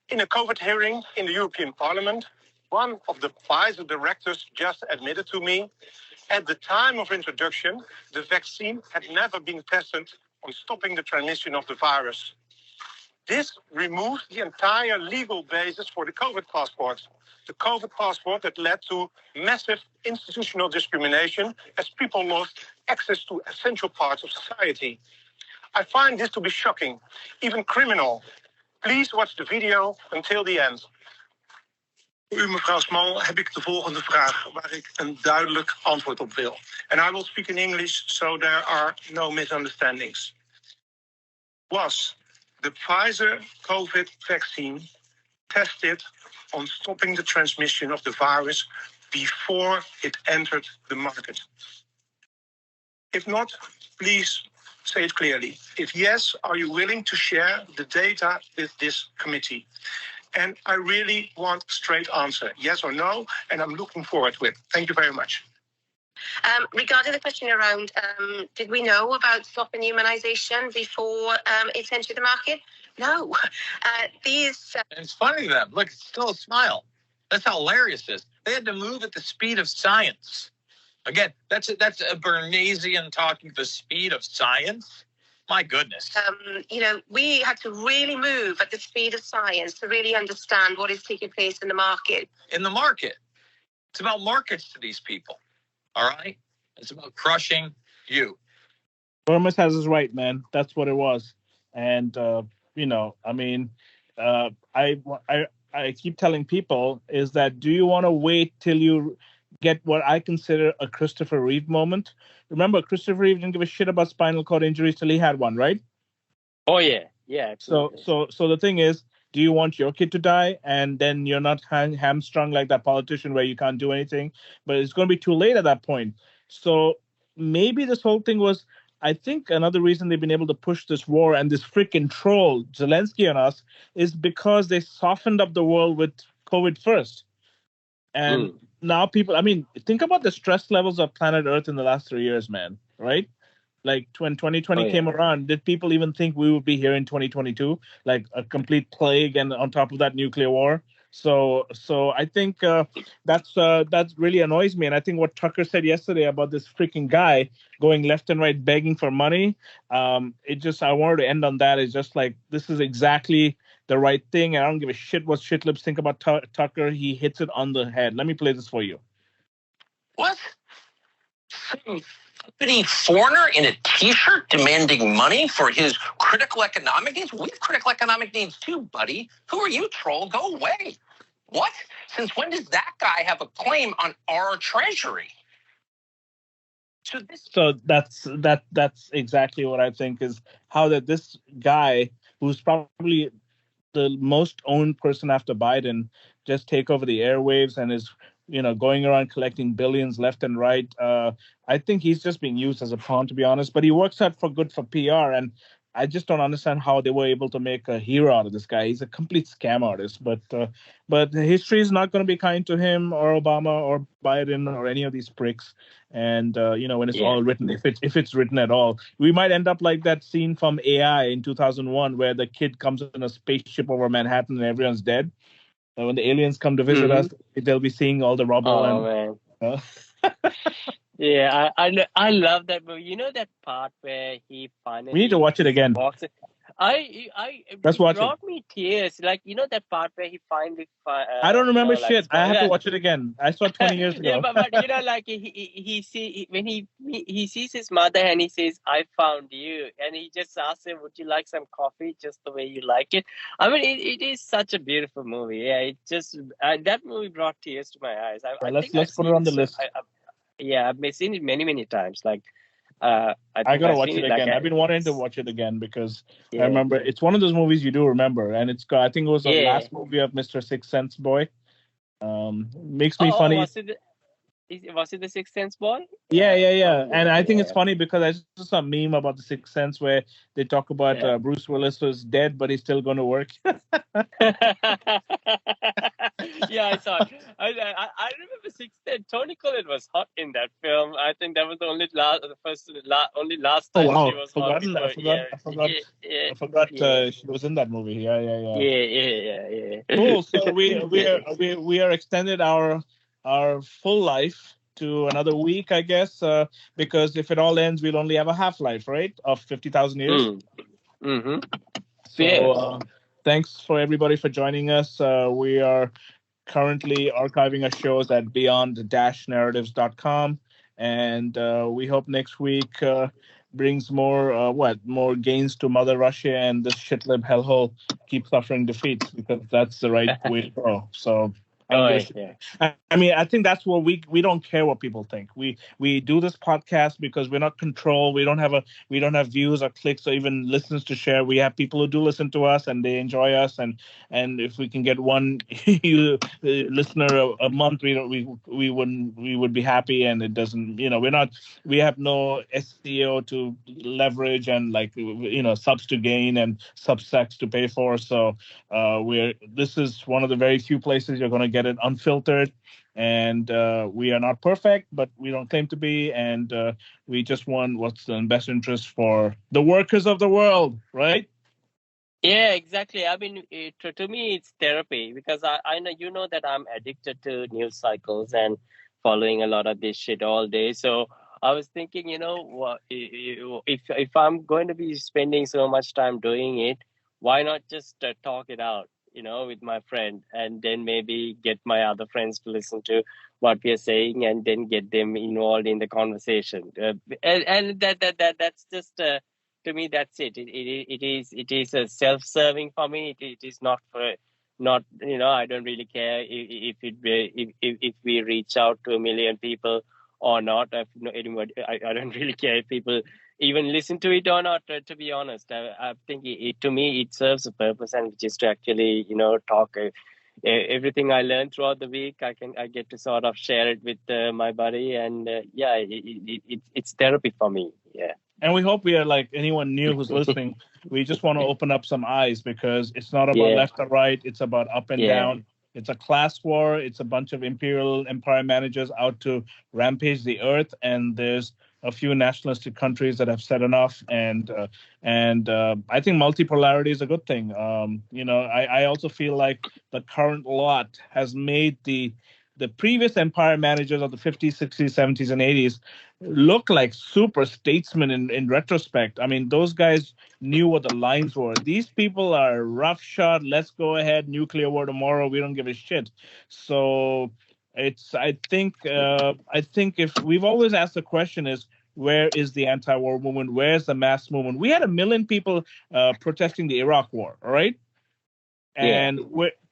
In a COVID hearing in the European Parliament, one of the Pfizer directors just admitted to me, at the time of introduction, the vaccine had never been tested on stopping the transmission of the virus. This removes the entire legal basis for the COVID passport. The COVID passport that led to massive institutional discrimination as people lost access to essential parts of society. I find this to be shocking, even criminal. Please watch the video until the end. Voor u, mevrouw Small, heb ik de volgende vraag waar ik een duidelijk antwoord op wil. And I will speak in English so there are no misunderstandings. Was the Pfizer COVID vaccine tested on stopping the transmission of the virus before it entered the market? If not, please say it clearly. If yes, are you willing to share the data with this committee? And I really want a straight answer, yes or no, and I'm looking forward to it. Thank you very much. Regarding the question around, did we know about stopping immunization before it entered the market? No. It's funny to them. Look, it's still a smile. That's how hilarious it is. They had to move at the speed of science. Again, that's a Bernaysian talking the speed of science. My goodness. We had to really move at the speed of science to really understand what is taking place in the market. In the market. It's about markets to these people. All right? It's about crushing you. Burmis has his right, man. That's what it was. And, I keep telling people is that, do you want to wait till you get what I consider a Christopher Reeve moment? Remember, Christopher Reeve didn't give a shit about spinal cord injuries till he had one, right? Oh, yeah. Yeah, absolutely. So the thing is, do you want your kid to die and then you're not hamstrung like that politician where you can't do anything? But it's going to be too late at that point. So maybe this whole thing was I think another reason they've been able to push this war and this freaking troll Zelensky on us is because they softened up the world with COVID first. And now people, I mean, think about the stress levels of planet Earth in the last 3 years, man, right? Like when 2020 came around, did people even think we would be here in 2022? Like a complete plague, and on top of that, nuclear war. So I think that really annoys me. And I think what Tucker said yesterday about this freaking guy going left and right begging for money, it just, I wanted to end on that. It's just like, this is exactly the right thing. And I don't give a shit what shitlibs think about Tucker. He hits it on the head. Let me play this for you. What? Some uppity foreigner in a T-shirt demanding money for his critical economic needs? We have critical economic needs too, buddy. Who are you, troll? Go away. What? Since when does that guy have a claim on our treasury? So that's exactly what I think is how that this guy, who's probably the most owned person after Biden, just take over the airwaves and is, going around collecting billions left and right. I think he's just being used as a pawn, to be honest. But he works out for good for PR, and I just don't understand how they were able to make a hero out of this guy. He's a complete scam artist. But history is not going to be kind to him or Obama or Biden or any of these pricks. And when it's all written, if it's written at all, we might end up like that scene from AI in 2001, where the kid comes in a spaceship over Manhattan and everyone's dead. When the aliens come to visit us, they'll be seeing all the rubble. Oh, man. Yeah, I love that movie. You know that part where he finally... We need to watch it again. Let's watch it. It brought me tears. Like, that part where he finally... I don't remember shit. I have to watch it again. I saw it 20 years ago. Yeah, but like when he sees his mother and he says, "I found you," and he just asks him, "Would you like some coffee?" Just the way you like it. I mean, it is such a beautiful movie. Yeah, it just that movie brought tears to my eyes. Let's put it on the list. I've seen it many times. Like, I gotta watch it again. I've been wanting to watch it again because I remember it's one of those movies you do remember, and it's got, I think it was the last movie of Mr. Sixth Sense boy. Makes me funny. Was it the Sixth Sense boy? Yeah. And I think it's funny because I just saw a meme about the Sixth Sense where they talk about Bruce Willis was dead, but he's still going to work. Yeah, I saw it. I remember Sixth Sense. Toni Collette was hot in that film. I think that was the only last time she was hot. I forgot she was in that movie. Yeah. Cool. So we are extended our full life to another week, I guess, because if it all ends, we'll only have a half-life, right, of 50,000 years. So thanks for everybody for joining us. We are currently archiving our shows at beyond-narratives.com, and we hope next week brings more gains to Mother Russia, and this shitlib hellhole keeps suffering defeats, because that's the right way to go. So I mean, I think that's what we don't care what people think. We do this podcast because we're not controlled. We don't have views or clicks or even listens to share. We have people who do listen to us and they enjoy us, and if we can get one listener a month, we would be happy. And it doesn't, we have no SEO to leverage and subs to gain and subsects to pay for. So this is one of the very few places you're going to get it unfiltered, and we are not perfect, but we don't claim to be, and we just want what's in best interest for the workers of the world, right? Yeah, exactly. I mean, to me, it's therapy, because I know that I'm addicted to news cycles and following a lot of this shit all day. So I was thinking, if I'm going to be spending so much time doing it, why not just talk it out, with my friend, and then maybe get my other friends to listen to what we are saying, and then get them involved in the conversation. And that's just to me, that's it. It is a self-serving for me. It is not for I don't really care if we reach out to 1 million people or not. Anybody, I don't really care if people even listen to it or not. To be honest, I think to me it serves a purpose, and which is to actually talk. Everything I learned throughout the week, I get to sort of share it with my buddy, and it's therapy for me. Yeah. And we hope we are like anyone new who's listening. We just want to open up some eyes because it's not about left or right. It's about up and down. It's a class war. It's a bunch of empire managers out to rampage the earth. And there's a few nationalistic countries that have said enough. And I think multipolarity is a good thing. I also feel like the current lot has made the previous empire managers of the 50s, 60s, 70s, and 80s look like super statesmen in retrospect. I mean, those guys knew what the lines were. These people are roughshod. Let's go ahead. Nuclear war tomorrow. We don't give a shit. So I think if we've always asked the question is, where is the anti-war movement? Where's the mass movement? We had 1 million people protesting the Iraq war. All right. And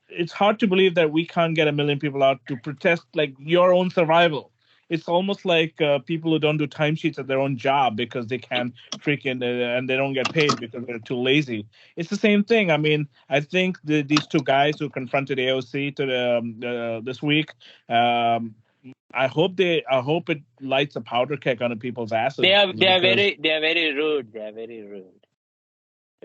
it's hard to believe that we can't get 1 million people out to protest like your own survival. It's almost like people who don't do timesheets at their own job because they can't freaking and they don't get paid because they're too lazy. It's the same thing. I mean, I think these two guys who confronted AOC this week. I hope it lights a powder keg on people's asses. They are very rude. They are very rude.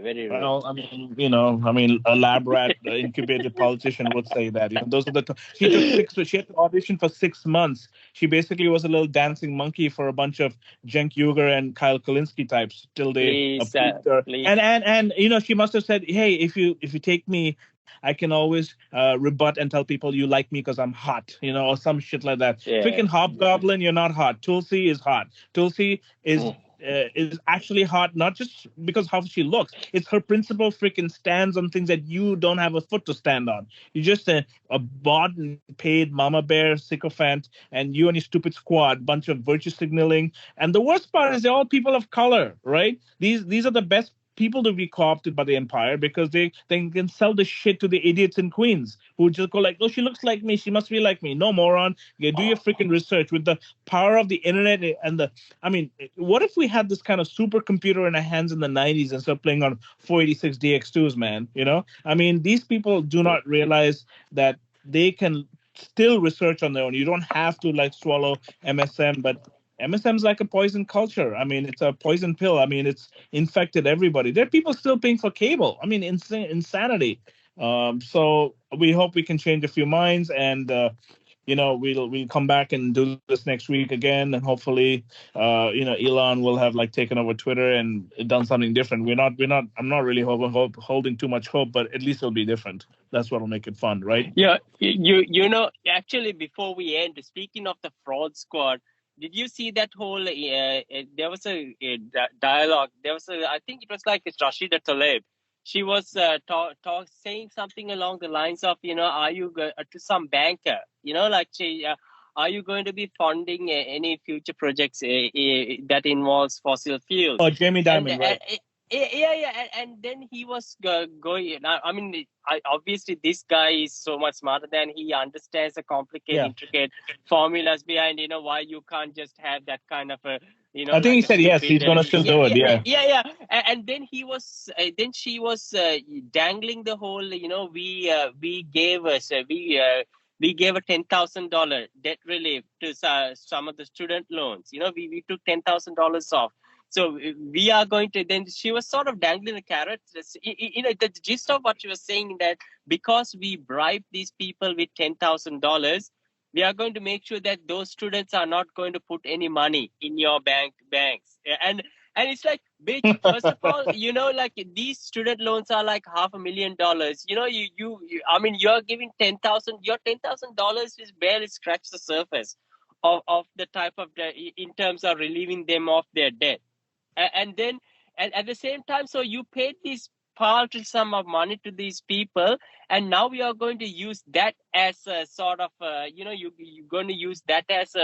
Very rude. Well, I mean, a lab rat, incubated politician would say that. Those are she had to audition for 6 months. She basically was a little dancing monkey for a bunch of Cenk Uygur and Kyle Kulinski types till they approved her. Please. And she must have said, hey, if you take me, I can always rebut and tell people you like me because I'm hot, or some shit like that. Freaking Hobgoblin, you're not hot. Tulsi is hot. Tulsi is actually hot, not just because how she looks. It's her principal freaking stands on things that you don't have a foot to stand on. You're just a bought and paid mama bear sycophant, and you and your stupid squad, bunch of virtue signaling. And the worst part is they're all people of color, right? These are the best people to be co-opted by the empire because they can sell the shit to the idiots in Queens who just go like, oh, she looks like me, she must be like me. No, moron. You do your freaking research with the power of the internet and what if we had this kind of supercomputer in our hands in the 90s instead of playing on 486 DX2s, man? I mean, these people do not realize that they can still research on their own. You don't have to swallow MSM, but MSM's like a poison culture. I mean, it's a poison pill. I mean, it's infected everybody. There are people still paying for cable. I mean, insanity. So we hope we can change a few minds, and we'll come back and do this next week again, and hopefully, Elon will have taken over Twitter and done something different. I'm not really holding too much hope, but at least it'll be different. That's what'll make it fun, right? Yeah, actually, before we end, speaking of the fraud squad. Did you see that whole? There was a dialogue. There was I think it was it's Rashida Tlaib. She was saying something along the lines of, are you to some banker? Are you going to be funding any future projects that involves fossil fuels? Oh, Jamie Dimon, right? And then he was going. I mean, obviously this guy is so much smarter than he understands the complicated, intricate formulas behind. Why you can't just have that kind of a. I think he said yes. He's gonna still do it. Yeah. And then he was. Then she was dangling the whole. We gave a $10,000 debt relief to some of the student loans. We took $10,000 off. So we are going to, then she was sort of dangling a carrot. The gist of what she was saying that because we bribe these people with $10,000, we are going to make sure that those students are not going to put any money in your banks. And it's like, bitch, first of all, these student loans are $500,000. You're giving $10,000. Your $10,000 is barely scratch the surface of the type of in terms of relieving them of their debt. And then at the same time, so you paid this paltry sum of money to these people, and now we are going to use that as a sort of, you're going to use that as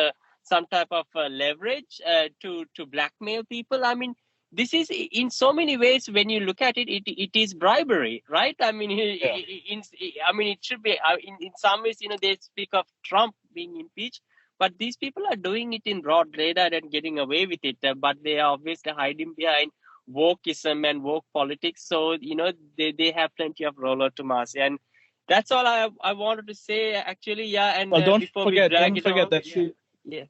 some type of leverage to blackmail people. I mean, this is in so many ways, when you look at it, it is bribery, right? I mean, it should be, in some ways, they speak of Trump being impeached. But these people are doing it in broad daylight and getting away with it. But they are obviously hiding behind wokeism and woke politics. So, they have plenty of roller to mass. And that's all I wanted to say, actually. Yeah. And don't forget that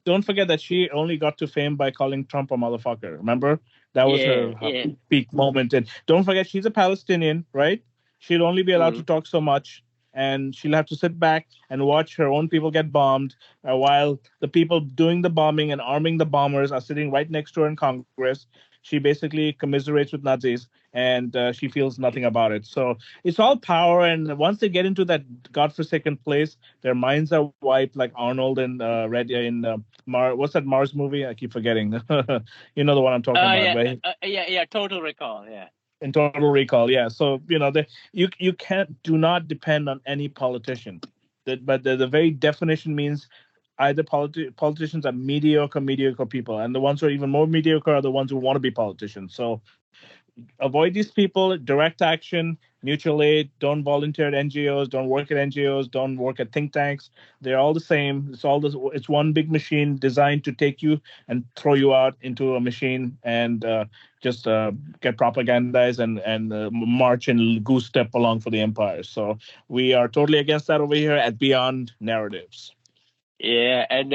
don't forget that she only got to fame by calling Trump a motherfucker. Remember? That was her peak moment. And don't forget, she's a Palestinian, right? She'll only be allowed to talk so much, and she'll have to sit back and watch her own people get bombed while the people doing the bombing and arming the bombers are sitting right next to her in Congress. She basically commiserates with Nazis, and she feels nothing about it. So it's all power, and once they get into that godforsaken place, their minds are wiped, like Arnold and Red in what's that Mars movie? I keep forgetting. You know the one I'm talking about, right? Total Recall, In Total Recall, yeah. So you do not depend on any politician. But the very definition means either politicians are mediocre people, and the ones who are even more mediocre are the ones who want to be politicians. So avoid these people. Direct action, mutual aid. Don't volunteer at NGOs. Don't work at NGOs. Don't work at think tanks. They're all the same. It's one big machine designed to take you and throw you out into a machine and just get propagandized and march and goose step along for the empire. So we are totally against that over here at Beyond Narratives. Yeah, and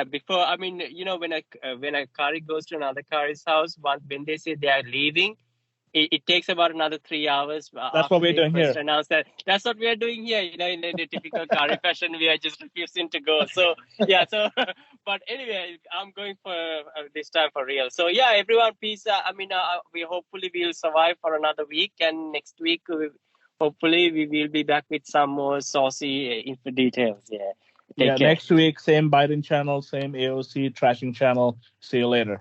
before, I mean, when a Kari goes to another Kari's house, when they say they are leaving, it takes about another 3 hours. That's what we're doing here. That's what we are doing here. In the typical Kari fashion, we are just refusing to go. So but anyway, I'm going for this time for real. So yeah, everyone, peace. We hopefully will survive for another week, and next week, hopefully, we will be back with some more saucy info details. Yeah. Take care. Next week, same Biden channel, same AOC trashing channel. See you later.